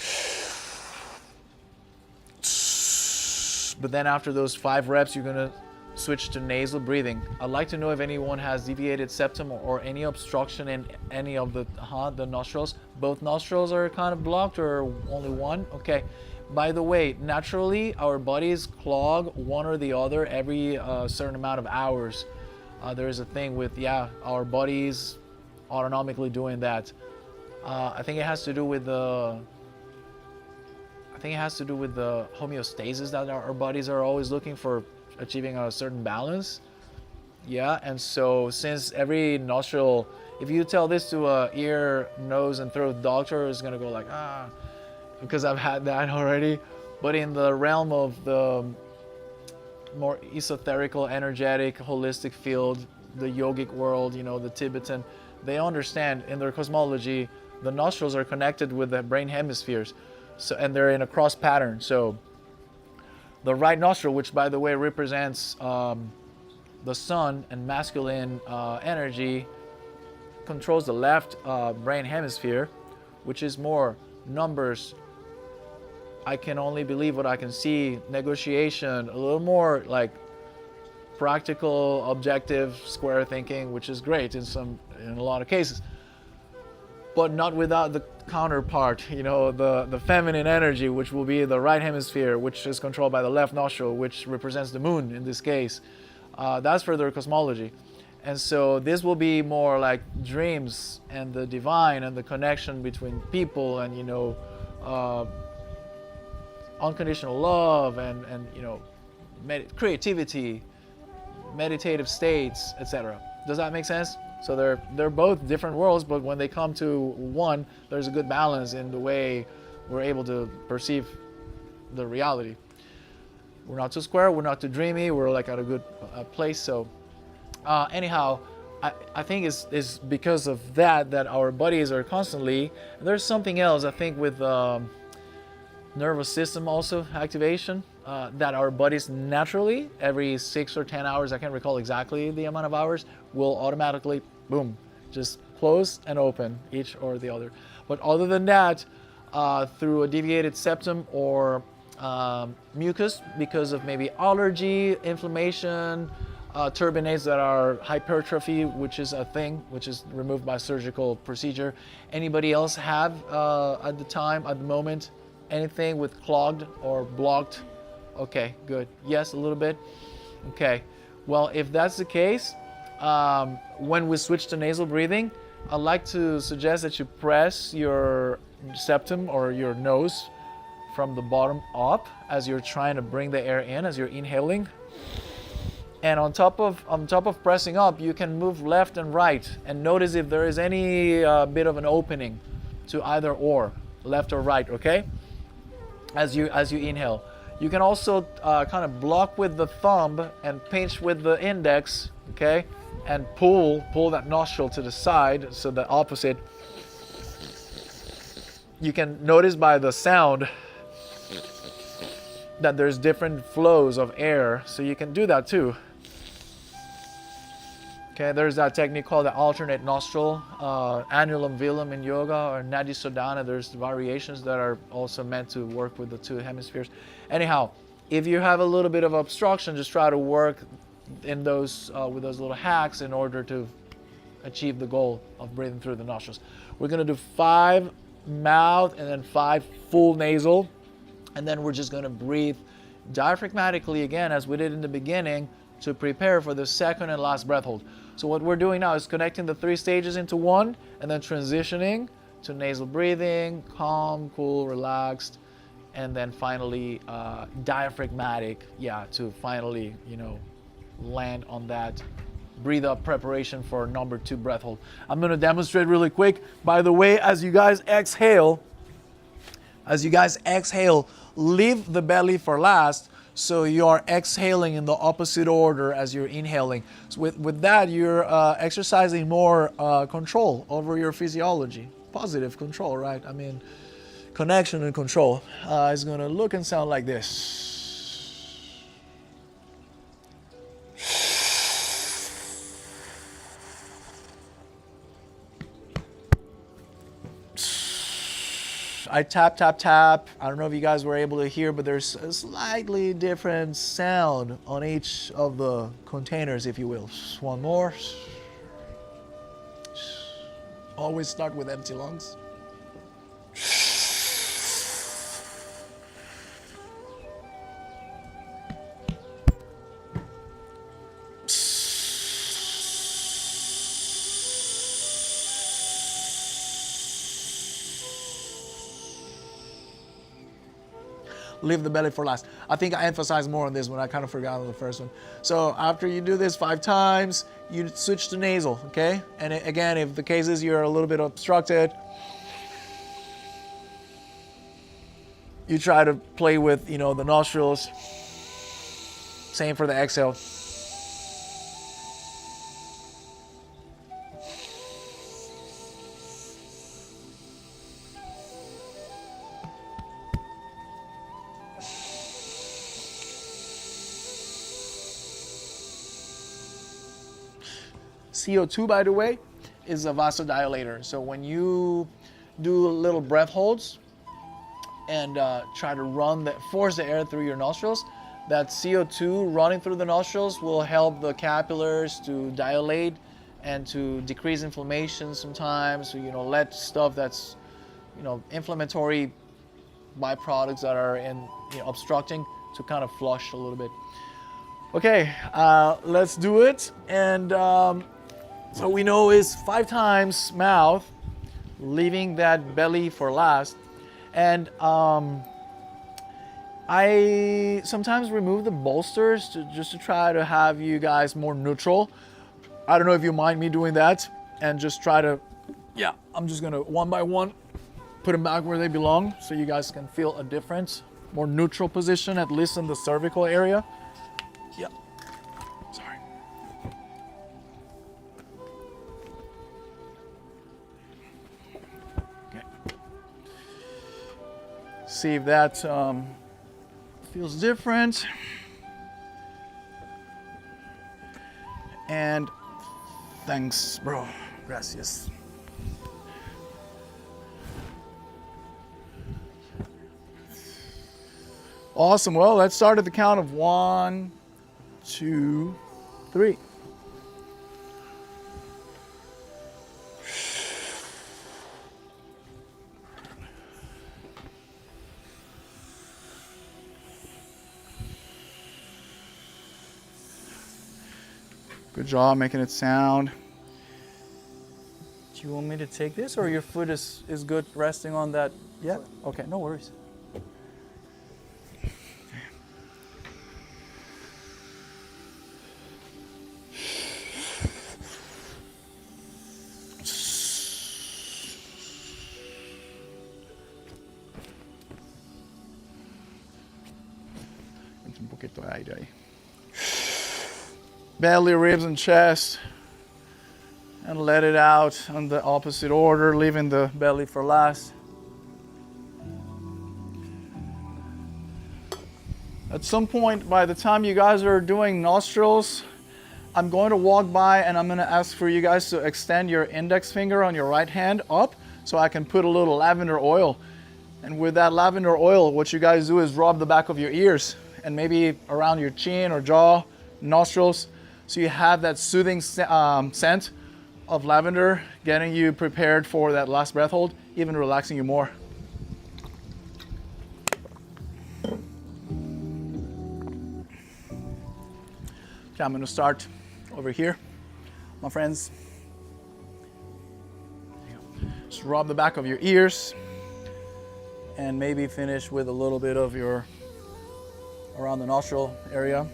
A: But then after those 5 reps, you're going to switch to nasal breathing. I'd like to know if anyone has deviated septum or any obstruction in any of the nostrils. Both nostrils are kind of blocked, or only one? Okay. By the way, naturally, our bodies clog one or the other every certain amount of hours. There is a thing with, our bodies autonomically doing that. I think it has to do with the homeostasis that our bodies are always looking for, achieving a certain balance. And so since every nostril, if you tell this to a ear, nose, and throat doctor, is gonna go like, because I've had that already. But in the realm of the more esoterical, energetic, holistic field, the yogic world, the Tibetan, they understand in their cosmology, the nostrils are connected with the brain hemispheres. So, and they're in a cross pattern. So the right nostril, which by the way represents the sun and masculine energy, controls the left brain hemisphere, which is more numbers. I can only believe what I can see, negotiation, a little more like practical, objective, square thinking, which is great in a lot of cases, but not without the counterpart, the feminine energy, which will be the right hemisphere, which is controlled by the left nostril, which represents the moon in this case. That's for their cosmology. And so this will be more like dreams and the divine and the connection between people and, unconditional love and creativity, meditative states, etc. Does that make sense? So they're both different worlds, but when they come to one, there's a good balance in the way we're able to perceive the reality. We're not too square, we're not too dreamy, we're like at a good place. So anyhow, I think it's because of that our bodies are constantly, there's something else I think with nervous system also activation, that our bodies naturally every 6 or 10 hours, I can't recall exactly the amount of hours, will automatically boom, just close and open, each or the other. But other than that, through a deviated septum or mucus, because of maybe allergy, inflammation, turbinates that are hypertrophy, which is a thing, which is removed by surgical procedure. Anybody else have at the moment, anything with clogged or blocked? Okay, good. Yes, a little bit. Okay. Well, if that's the case, when we switch to nasal breathing, I'd like to suggest that you press your septum or your nose from the bottom up as you're trying to bring the air in, as you're inhaling. And on top of pressing up, you can move left and right and notice if there is any bit of an opening to either or, left or right, okay? As you inhale. You can also kind of block with the thumb and pinch with the index, okay? And pull that nostril to the side, so the opposite. You can notice by the sound that there's different flows of air, so you can do that too. Okay, there's that technique called the alternate nostril, annulum velum in yoga, or nadi sodhana. There's variations that are also meant to work with the two hemispheres. Anyhow, if you have a little bit of obstruction, just try to work in those with those little hacks in order to achieve the goal of breathing through the nostrils. We're gonna do 5 mouth and then 5 full nasal, and then we're just gonna breathe diaphragmatically again, as we did in the beginning, to prepare for the second and last breath hold. So what we're doing now is connecting the 3 stages into one, and then transitioning to nasal breathing, calm, cool, relaxed, and then finally diaphragmatic, to finally, land on that breathe up preparation for number 2 breath hold. I'm gonna demonstrate really quick. By the way, as you guys exhale, leave the belly for last, so you are exhaling in the opposite order as you're inhaling. So with that, you're exercising more control over your physiology. Positive control, right? I mean, connection and control. It's gonna look and sound like this. I tap, tap, tap. I don't know if you guys were able to hear, but there's a slightly different sound on each of the containers, if you will. One more. Always start with empty lungs. Leave the belly for last. I think I emphasized more on this one. I kind of forgot on the first one. So after you do this 5 times, you switch to nasal, okay? And again, if the case is you're a little bit obstructed, you try to play with, the nostrils. Same for the exhale. CO2, by the way, is a vasodilator. So when you do little breath holds and try to force the air through your nostrils, that CO2 running through the nostrils will help the capillaries to dilate and to decrease inflammation sometimes. So, let stuff that's, inflammatory byproducts that are obstructing to kind of flush a little bit. Okay, let's do it. And so we know is 5 times mouth, leaving that belly for last. And I sometimes remove the bolsters just to try to have you guys more neutral. I don't know if you mind me doing that, and just try to, I'm just gonna one by one put them back where they belong so you guys can feel a difference. More neutral position, at least in the cervical area. Yeah, sorry. See if that feels different. And thanks, bro. Gracias. Awesome. Well, let's start at the count of 1, 2,
B: 3. Good job making it sound. Do you want me to take this, or your foot is good resting on that? Yeah? Okay, no worries. Un poquito de aire ahí. Belly, ribs, and chest. And let it out on the opposite order, leaving the belly for last. At some point, by the time you guys are doing nostrils, I'm going to walk by and I'm going to ask for you guys to extend your index finger on your right hand up so I can put a little lavender oil. And with that lavender oil, what you guys do is rub the back of your ears and maybe around your chin or jaw, nostrils, so you have that soothing scent of lavender, getting you prepared for that last breath hold, even relaxing you more. Okay, I'm gonna start over here, my friends. Just rub the back of your ears and maybe finish with a little bit of your around the nostril area,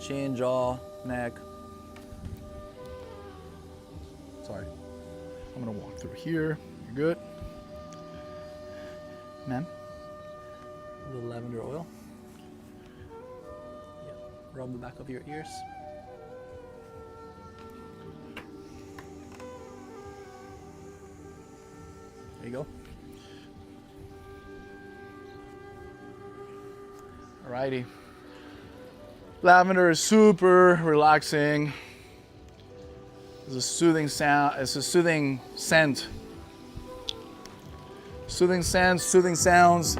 B: chin, jaw, neck. Sorry. I'm gonna walk through here. You're good. Ma'am? A little lavender oil. Yeah. Rub the back of your ears. There you go. Alrighty. Lavender is super relaxing. It's a soothing sound. It's a soothing scent. Soothing scents, soothing sounds.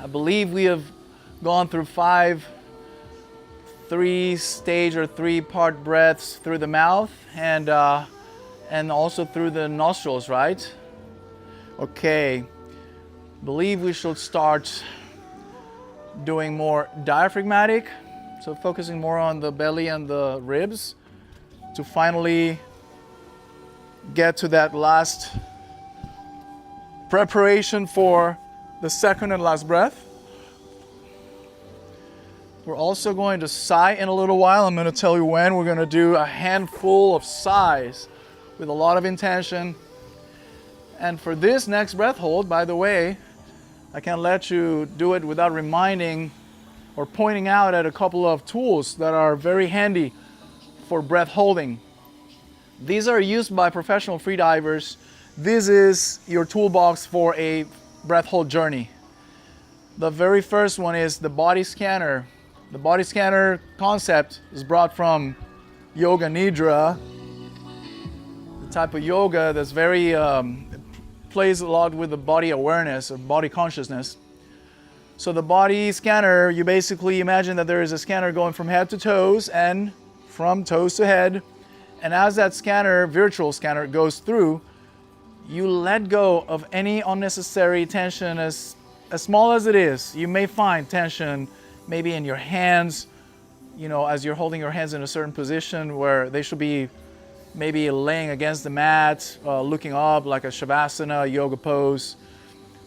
B: I believe we have gone through 5 3-stage or 3-part breaths through the mouth and also through the nostrils, right? Okay. Believe we should start doing more diaphragmatic, so focusing more on the belly and the ribs to finally get to that last preparation for the second and last breath. We're also going to sigh in a little while. I'm going to tell you when. We're going to do a handful of sighs with a lot of intention. And for this next breath hold, by the way, I can't let you do it without reminding or pointing out at a couple of tools that are very handy for breath holding. These are used by professional freedivers. This is your toolbox for a breath hold journey. The very first one is the body scanner. The body scanner concept is brought from Yoga Nidra, the type of yoga that's very plays a lot with the body awareness or body consciousness. So the body scanner, you basically imagine that there is a scanner going from head to toes and from toes to head. And as that scanner, virtual scanner, goes through, you let go of any unnecessary tension as small as it is. You may find tension maybe in your hands, you know, as you're holding your hands in a certain position where they should be maybe laying against the mat, looking up like a Shavasana yoga pose.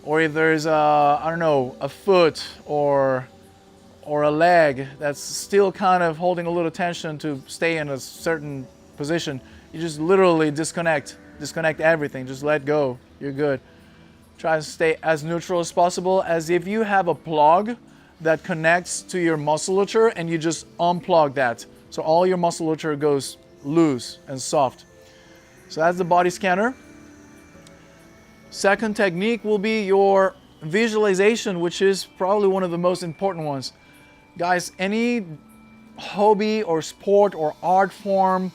B: Or if there's a foot or a leg that's still kind of holding a little tension to stay in a certain position, you just literally disconnect everything, just let go, you're good. Try to stay as neutral as possible, as if you have a plug that connects to your musculature and you just unplug that. So all your musculature goes loose and soft. So that's the body scanner. Second technique will be your visualization, which is probably one of the most important ones. Guys, any hobby or sport or art form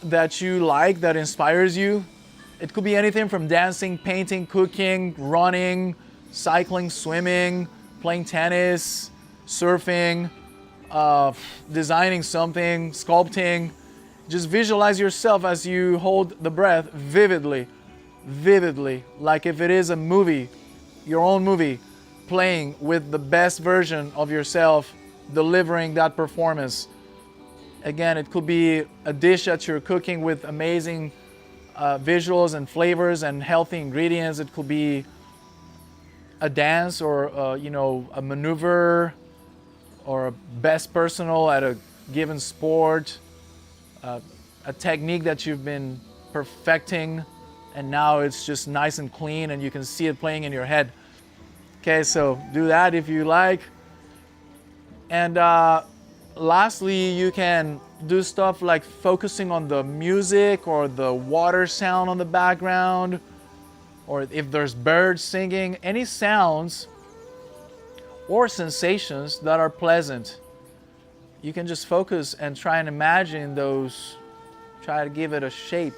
B: that you like, that inspires you, it could be anything from dancing, painting, cooking, running, cycling, swimming, playing tennis, surfing, designing something, sculpting. Just visualize yourself as you hold the breath vividly, like if it is a movie, your own movie, playing with the best version of yourself, delivering that performance. Again, it could be a dish that you're cooking with amazing visuals and flavors and healthy ingredients. It could be a dance or a maneuver or a best personal at a given sport, a technique that you've been perfecting and now it's just nice and clean and you can see it playing in your head. Okay, so do that if you like. And lastly, you can do stuff like focusing on the music or the water sound on the background, or if there's birds singing, any sounds or sensations that are pleasant. You can just focus and try and imagine those, try to give it a shape.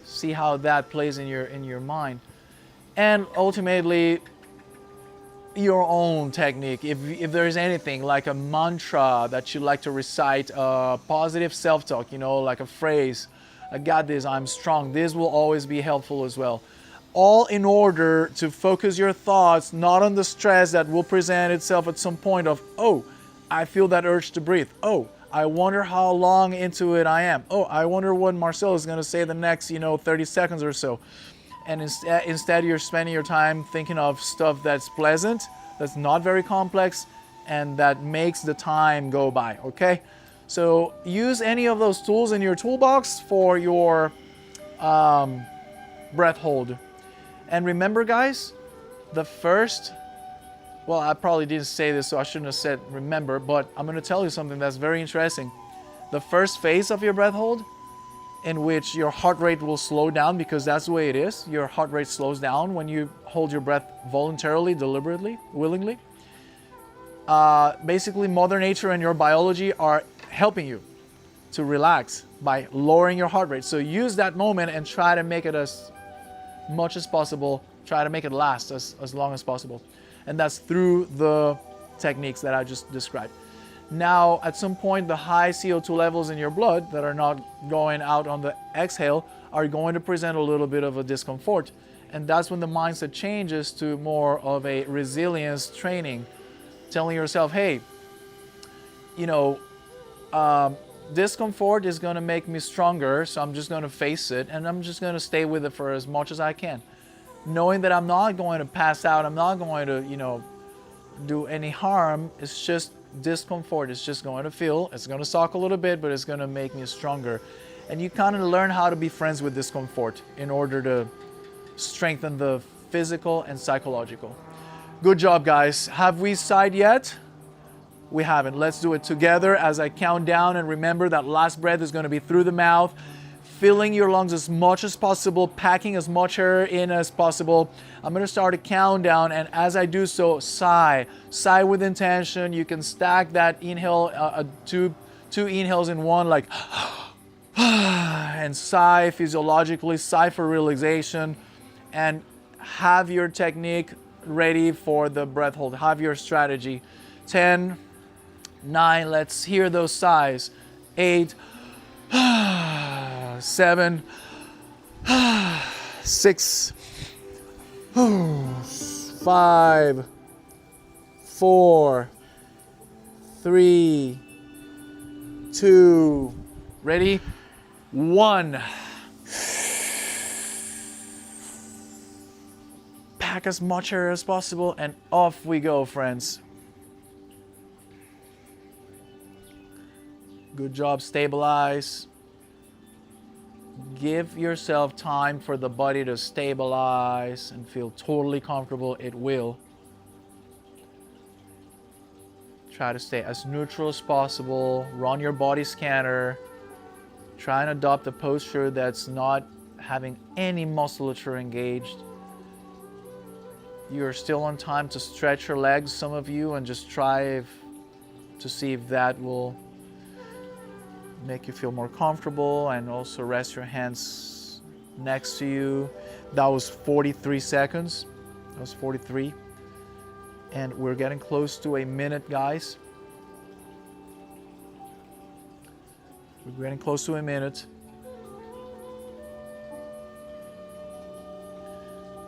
B: See how that plays in your mind. And ultimately, your own technique. If there's anything like a mantra that you like to recite, positive self-talk, like a phrase, I got this, I'm strong, this will always be helpful as well. All in order to focus your thoughts not on the stress that will present itself at some point of, oh, I feel that urge to breathe. Oh, I wonder how long into it I am. Oh, I wonder what Marcel is going to say the next, 30 seconds or so. And instead you're spending your time thinking of stuff that's pleasant, that's not very complex, and that makes the time go by, okay? So use any of those tools in your toolbox for your breath hold. And remember, guys, the first, well, I probably didn't say this, so I shouldn't have said remember, but I'm going to tell you something that's very interesting. The first phase of your breath hold, in which your heart rate will slow down, because that's the way it is. Your heart rate slows down when you hold your breath voluntarily, deliberately, willingly. Basically, Mother Nature and your biology are helping you to relax by lowering your heart rate. So use that moment and try to make it as much as possible. Try to make it last as long as possible. And that's through the techniques that I just described. Now, at some point, the high CO2 levels in your blood that are not going out on the exhale are going to present a little bit of a discomfort. And that's when the mindset changes to more of a resilience training, telling yourself, hey, discomfort is going to make me stronger, so I'm just going to face it, and I'm just going to stay with it for as much as I can. Knowing that I'm not going to pass out, I'm not going to, do any harm. It's just discomfort. It's just going to feel, it's going to suck a little bit, but it's going to make me stronger. And you kind of learn how to be friends with discomfort in order to strengthen the physical and psychological. Good job, guys. Have we sighed yet? We haven't. Let's do it together as I count down, and remember that last breath is going to be through the mouth, filling your lungs as much as possible, packing as much air in as possible. I'm going to start a countdown, and as I do so, sigh. Sigh with intention. You can stack that inhale, two inhales in one, like, and sigh physiologically, sigh for realization, and have your technique ready for the breath hold. Have your strategy. 10, 9, let's hear those sighs. 8, 7, 6, 5, 4, 3, 2, ready? 1. Pack as much air as possible, and off we go, friends. Good job, stabilize. Give yourself time for the body to stabilize and feel totally comfortable. It will. Try to stay as neutral as possible. Run your body scanner. Try and adopt a posture that's not having any musculature engaged. You're still on time to stretch your legs, some of you, and just try to see if that will make you feel more comfortable, and also rest your hands next to you. That was 43 seconds. That was 43. And we're getting close to a minute, guys. We're getting close to a minute.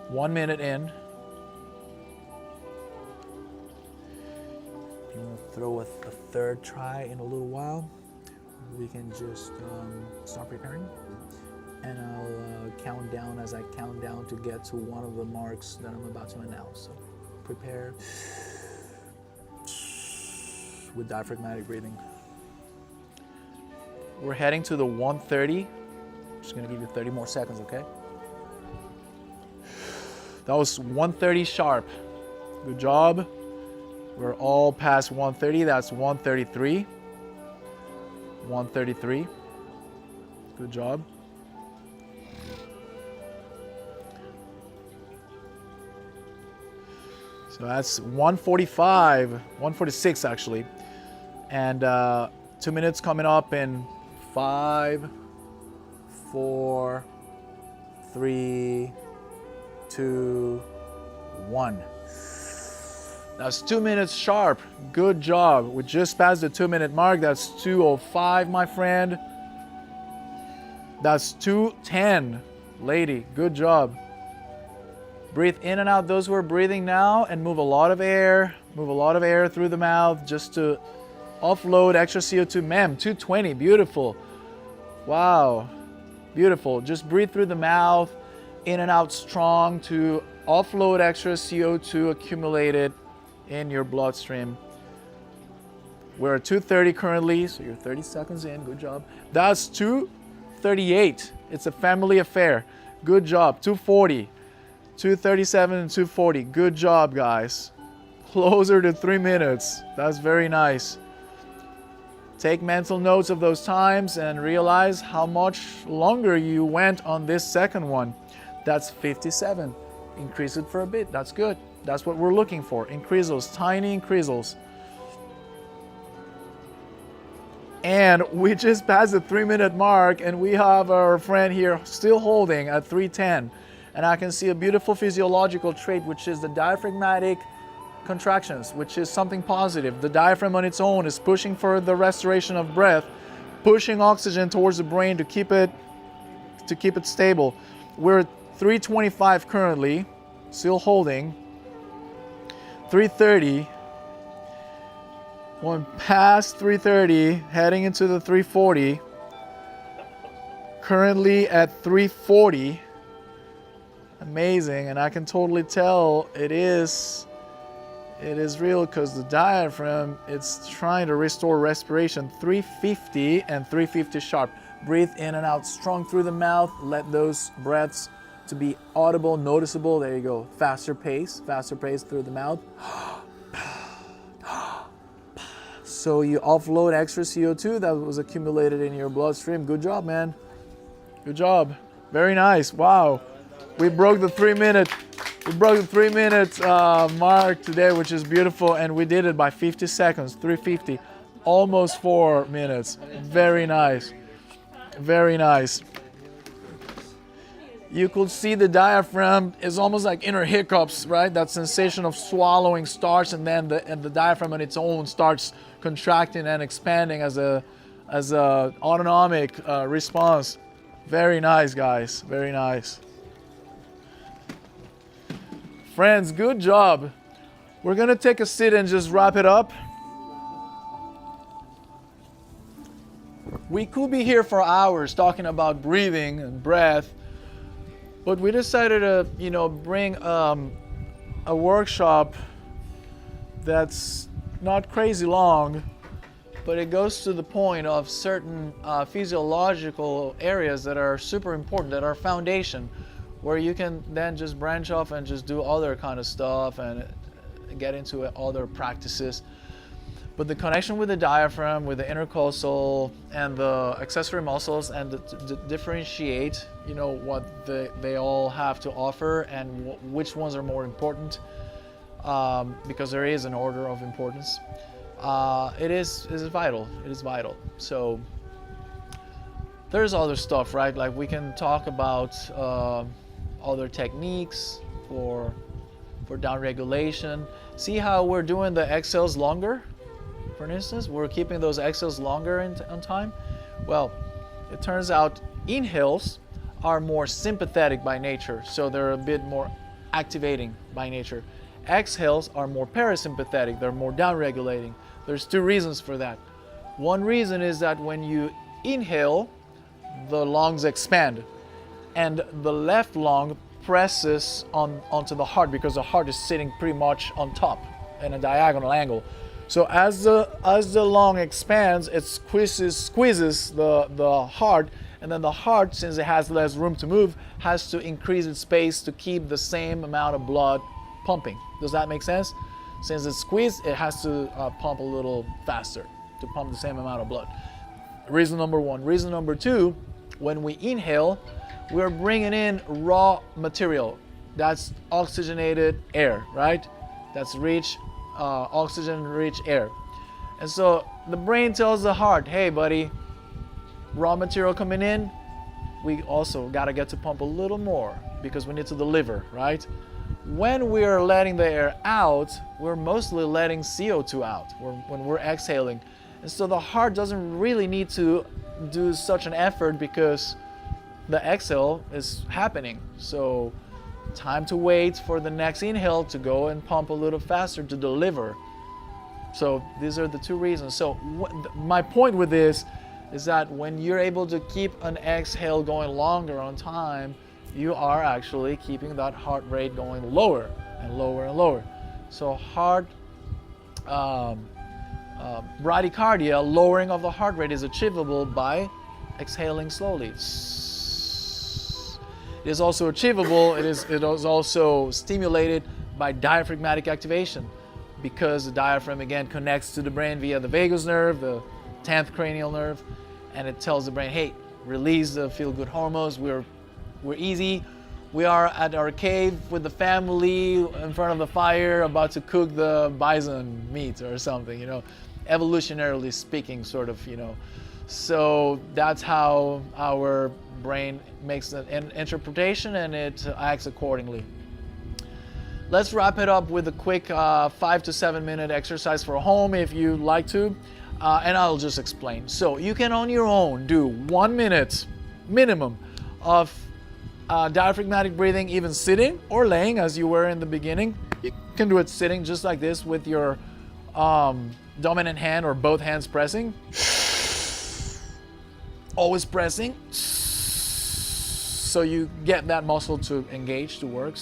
B: 1 minute in. You want to throw a third try in a little while? We can just start preparing. And I'll count down as I count down to get to one of the marks that I'm about to announce. So prepare with diaphragmatic breathing. We're heading to the 130. I'm just gonna give you 30 more seconds, okay? That was 130 sharp. Good job. We're all past 130. That's 133. 133. Good job. So that's 145, 146 actually. And 2 minutes coming up in 5, 4, 3, 2, 1. That's 2 minutes sharp. Good job. We just passed the 2 minute mark. That's 2:05, my friend. That's 2:10, lady. Good job. Breathe in and out those who are breathing now and move a lot of air. Move a lot of air through the mouth just to offload extra CO2. Ma'am, 220, beautiful. Wow, beautiful. Just breathe through the mouth, in and out strong to offload extra CO2 accumulated in your bloodstream. We're at 230 currently, so you're 30 seconds in, good job. That's 238, it's a family affair. Good job, 240. 237 and 240. Good job, guys. Closer to 3 minutes. That's very nice. Take mental notes of those times and realize how much longer you went on this second one. That's 57. Increase it for a bit. That's good. That's what we're looking for. Increase those tiny increases. And we just passed the 3 minute mark and we have our friend here still holding at 310. And I can see a beautiful physiological trait, which is the diaphragmatic contractions, which is something positive. The diaphragm on its own is pushing for the restoration of breath, pushing oxygen towards the brain to keep it stable. We're at 325 currently, still holding. 330. Going past 330, heading into the 340. Currently at 340. Amazing, and I can totally tell it is real because the diaphragm, it's trying to restore respiration. 350 and 350 sharp. Breathe in and out strong through the mouth. Let those breaths to be audible, noticeable. There you go. Faster pace through the mouth. So you offload extra CO2 that was accumulated in your bloodstream. Good job, man. Good job. Very nice. Wow. We broke the 3 minute mark today, which is beautiful, and we did it by 50 seconds, 350, almost 4 minutes. Very nice, very nice. You could see the diaphragm is almost like inner hiccups, right? That sensation of swallowing starts, and then the diaphragm on its own starts contracting and expanding as a autonomic response. Very nice, guys. Very nice. Friends, good job. We're gonna take a sit and just wrap it up. We could be here for hours talking about breathing and breath, but we decided to, bring a workshop that's not crazy long, but it goes to the point of certain physiological areas that are super important, that are foundation, where you can then just branch off and just do other kind of stuff and get into other practices. But the connection with the diaphragm, with the intercostal and the accessory muscles, and to differentiate, what they all have to offer and which ones are more important, because there is an order of importance. It is vital. It is vital. So there's other stuff, right? Like we can talk about other techniques for
A: for down regulation. See how we're doing the exhales longer? For instance, we're keeping those exhales longer on time. Well, it turns out inhales are more sympathetic by nature, so they're a bit more activating by nature. Exhales are more parasympathetic, they're more down regulating. There's two reasons for that. One reason is that when you inhale, the lungs expand, and the left lung presses onto the heart because the heart is sitting pretty much on top in a diagonal angle. So as the lung expands, it squeezes the heart, and then the heart, since it has less room to move, has to increase its pace to keep the same amount of blood pumping. Does that make sense? Since it's squeezed, it has to pump a little faster to pump the same amount of blood. Reason number one. Reason number two, when we inhale, we're bringing in raw material. That's oxygenated air, right? That's oxygen-rich air. And so the brain tells the heart, hey buddy, raw material coming in, we also gotta get to pump a little more because we need to deliver, right? When we're letting the air out, we're mostly letting CO2 out when we're exhaling. And so the heart doesn't really need to do such an effort because the exhale is happening. So time to wait for the next inhale to go and pump a little faster to deliver. So these are the two reasons. So my point with this is that when you're able to keep an exhale going longer on time, you are actually keeping that heart rate going lower and lower and lower. So heart bradycardia, lowering of the heart rate, is achievable by exhaling slowly. It is also achievable, it is also stimulated by diaphragmatic activation, because the diaphragm again connects to the brain via the vagus nerve, the 10th cranial nerve, and it tells the brain, hey, release the feel-good hormones, we're easy, we are at our cave with the family in front of the fire about to cook the bison meat or something, evolutionarily speaking, sort of, So that's how our brain makes an interpretation, and it acts accordingly. Let's wrap it up with a quick 5 to 7 minute exercise for home if you'd like to, and I'll just explain. So you can on your own do 1 minute minimum of diaphragmatic breathing, even sitting or laying as you were in the beginning. You can do it sitting just like this with your dominant hand or both hands pressing. Always pressing so you get that muscle to engage, to work.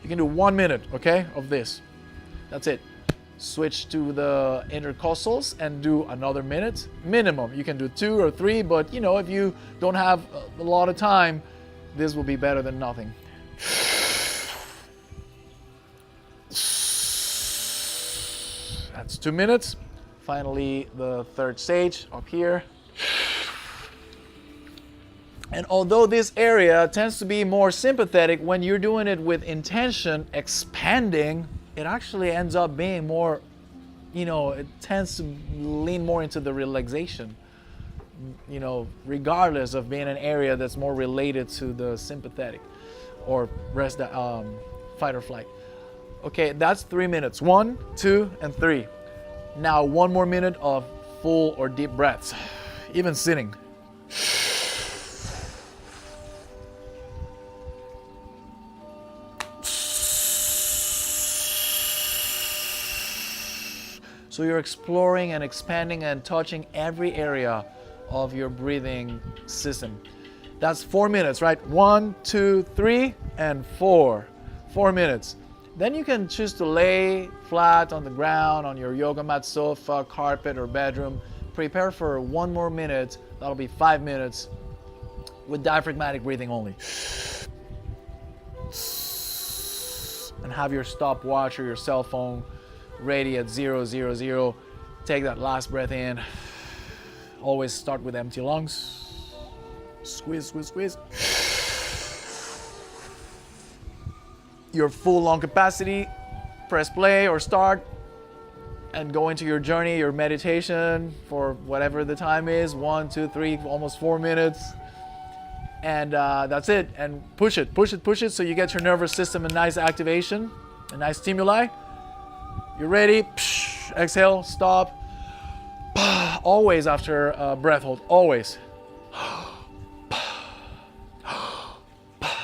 A: You can do 1 minute, okay, of this. That's it. Switch to the intercostals and do another minute minimum. You can do 2 or 3, but if you don't have a lot of time, this will be better than nothing. That's 2 minutes. Finally, the third stage up here. And although this area tends to be more sympathetic, when you're doing it with intention, expanding, it actually ends up being more, it tends to lean more into the relaxation, regardless of being an area that's more related to the sympathetic or rest, fight or flight. Okay, that's 3 minutes. 1, 2, and 3. Now 1 more minute of full or deep breaths, even sitting. So you're exploring and expanding and touching every area of your breathing system. That's 4 minutes, right? 1, 2, 3, and 4. 4 minutes. Then you can choose to lay flat on the ground, on your yoga mat, sofa, carpet, or bedroom. Prepare for 1 more minute. That'll be 5 minutes with diaphragmatic breathing only. And have your stopwatch or your cell phone ready at 0, 0, 0. Take that last breath in. Always start with empty lungs. Squeeze, squeeze, squeeze. Your full lung capacity. Press play or start and go into your journey, your meditation for whatever the time is. 1, 2, 3, almost 4 minutes. And that's it. And push it, push it, push it so you get your nervous system a nice activation.
B: a nice stimuli. You're ready. Exhale, stop. Always after a breath hold, always.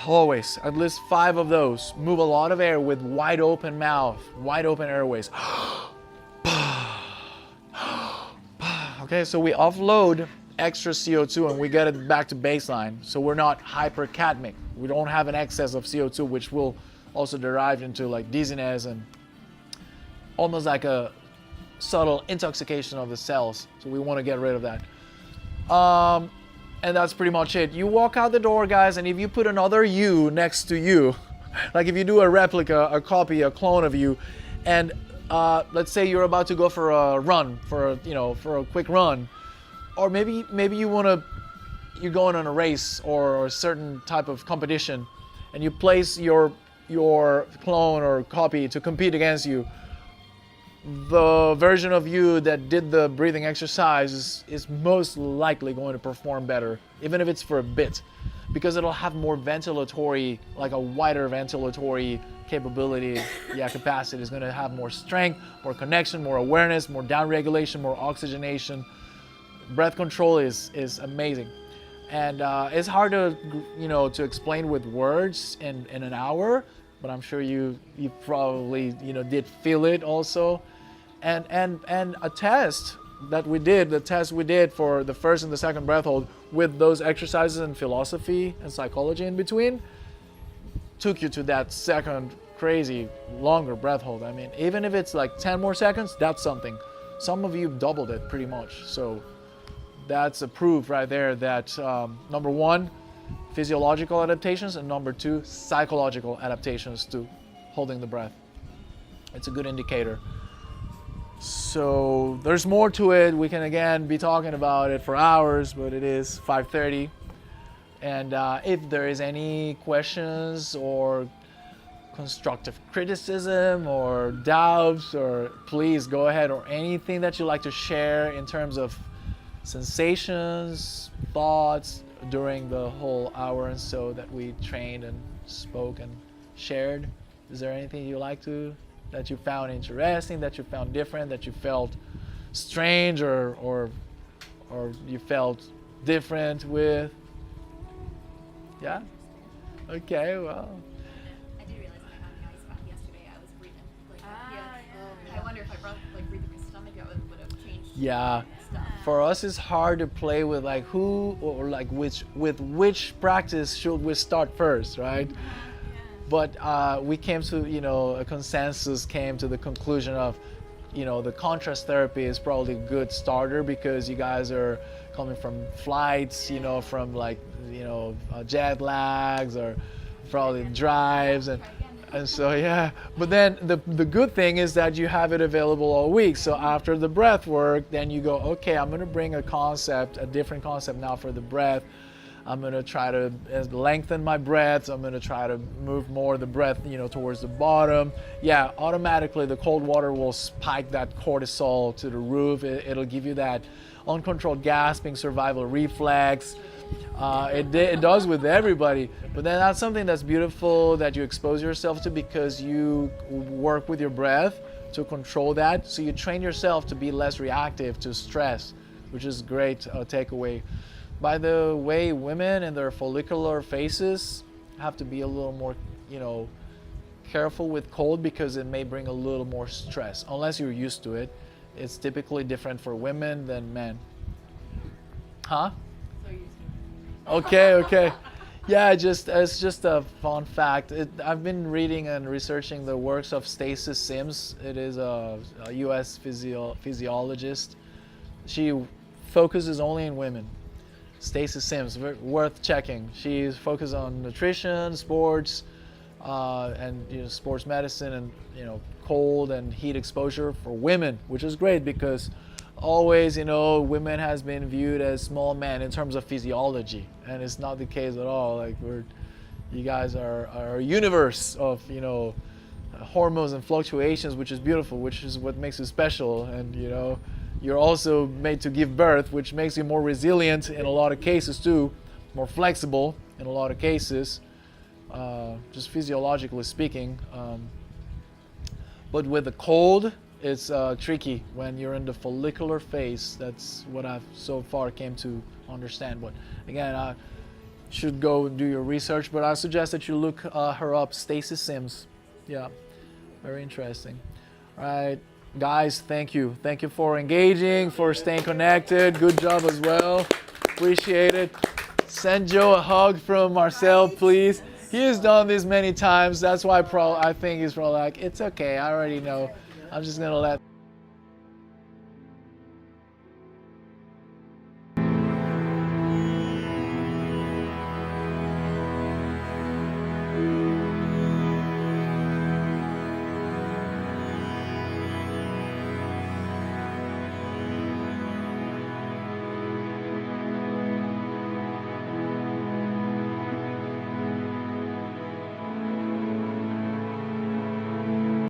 B: Always, at least 5 of those. Move a lot of air with wide open mouth, wide open airways. Okay, so we offload extra CO2 and we get it back to baseline. So we're not hypercapnic. We don't have an excess of CO2, which will also derive into like dizziness and almost like a subtle intoxication of the cells. So we want to get rid of that. And that's pretty much it. You walk out the door, guys, and if you put another you next to you, like if you do a replica, a copy, a clone of you, and let's say you're about to go for a run, for a quick run, or maybe you're going on a race or a certain type of competition, and you place your clone or copy to compete against you. The version of you that did the breathing exercise is most likely going to perform better, even if it's for a bit, because it'll have more ventilatory, like a wider ventilatory capability. Capacity is going to have more strength, more connection, more awareness, more down regulation, more oxygenation. Breath control is amazing, and it's hard to explain with words in an hour. But I'm sure you probably did feel it also, and a test that we did, the test we did for the first and the second breath hold with those exercises and philosophy and psychology in between, took you to that second crazy longer breath hold. I mean, even if it's like 10 more seconds, that's something. Some of you doubled it pretty much. So that's a proof right there that number one, physiological adaptations, and number two, psychological adaptations to holding the breath. It's a good indicator. So there's more to it. We can again be talking about it for hours, but it is 5:30. And if there is any questions or constructive criticism or doubts, or please go ahead, or anything that you'd like to share in terms of sensations, thoughts, during the whole hour and so that we trained and spoke and shared. Is there anything you like to, that you found interesting, that you found different, that you felt strange or you felt different with? Yeah? Okay, well.
C: I did realize when I had an ice bath yesterday, I was breathing I wonder if I brought breathing my stomach, it would have changed.
A: Yeah. For us, it's hard to play with like who or like which practice should we start first, right? But we came to a consensus, came to the conclusion of the contrast therapy is probably a good starter, because you guys are coming from flights, from like jet lags or probably drives and so yeah. But then the good thing is that you have it available all week. So after the breath work, then you go, okay, I'm going to bring a different concept now for the breath. I'm going to try to lengthen my breaths. I'm going to try to move more the breath, towards the bottom. Yeah, automatically the cold water will spike that cortisol to the roof. It'll give you that uncontrolled gasping survival reflex. It does with everybody, but then that's something that's beautiful that you expose yourself to, because you work with your breath to control that. So you train yourself to be less reactive to stress, which is great takeaway. By the way, women in their follicular phases have to be a little more, careful with cold, because it may bring a little more stress unless you're used to it. It's typically different for women than men. Huh? Okay. Yeah, it's just a fun fact. I've been reading and researching the works of Stacy Sims. It is a U.S. physiologist. She focuses only in women. Stacy Sims, worth checking. She's focused on nutrition, sports, and sports medicine, and cold and heat exposure for women, which is great, because always, women has been viewed as small men in terms of physiology, and it's not the case at all. Like you guys are a universe of hormones and fluctuations, which is beautiful, which is what makes you special. And you're also made to give birth, which makes you more resilient in a lot of cases too, more flexible in a lot of cases, just physiologically speaking. But with the cold, it's tricky when you're in the follicular phase. That's what I've so far came to understand. But again, I should go do your research, but I suggest that you look her up, Stacy Sims. Yeah, very interesting. All right, guys, thank you. Thank you for engaging, for staying connected. Good job as well. Appreciate it. Send Joe a hug from Marcel, please. He has done this many times. That's why I think he's probably like, it's okay, I already know. I'm just gonna let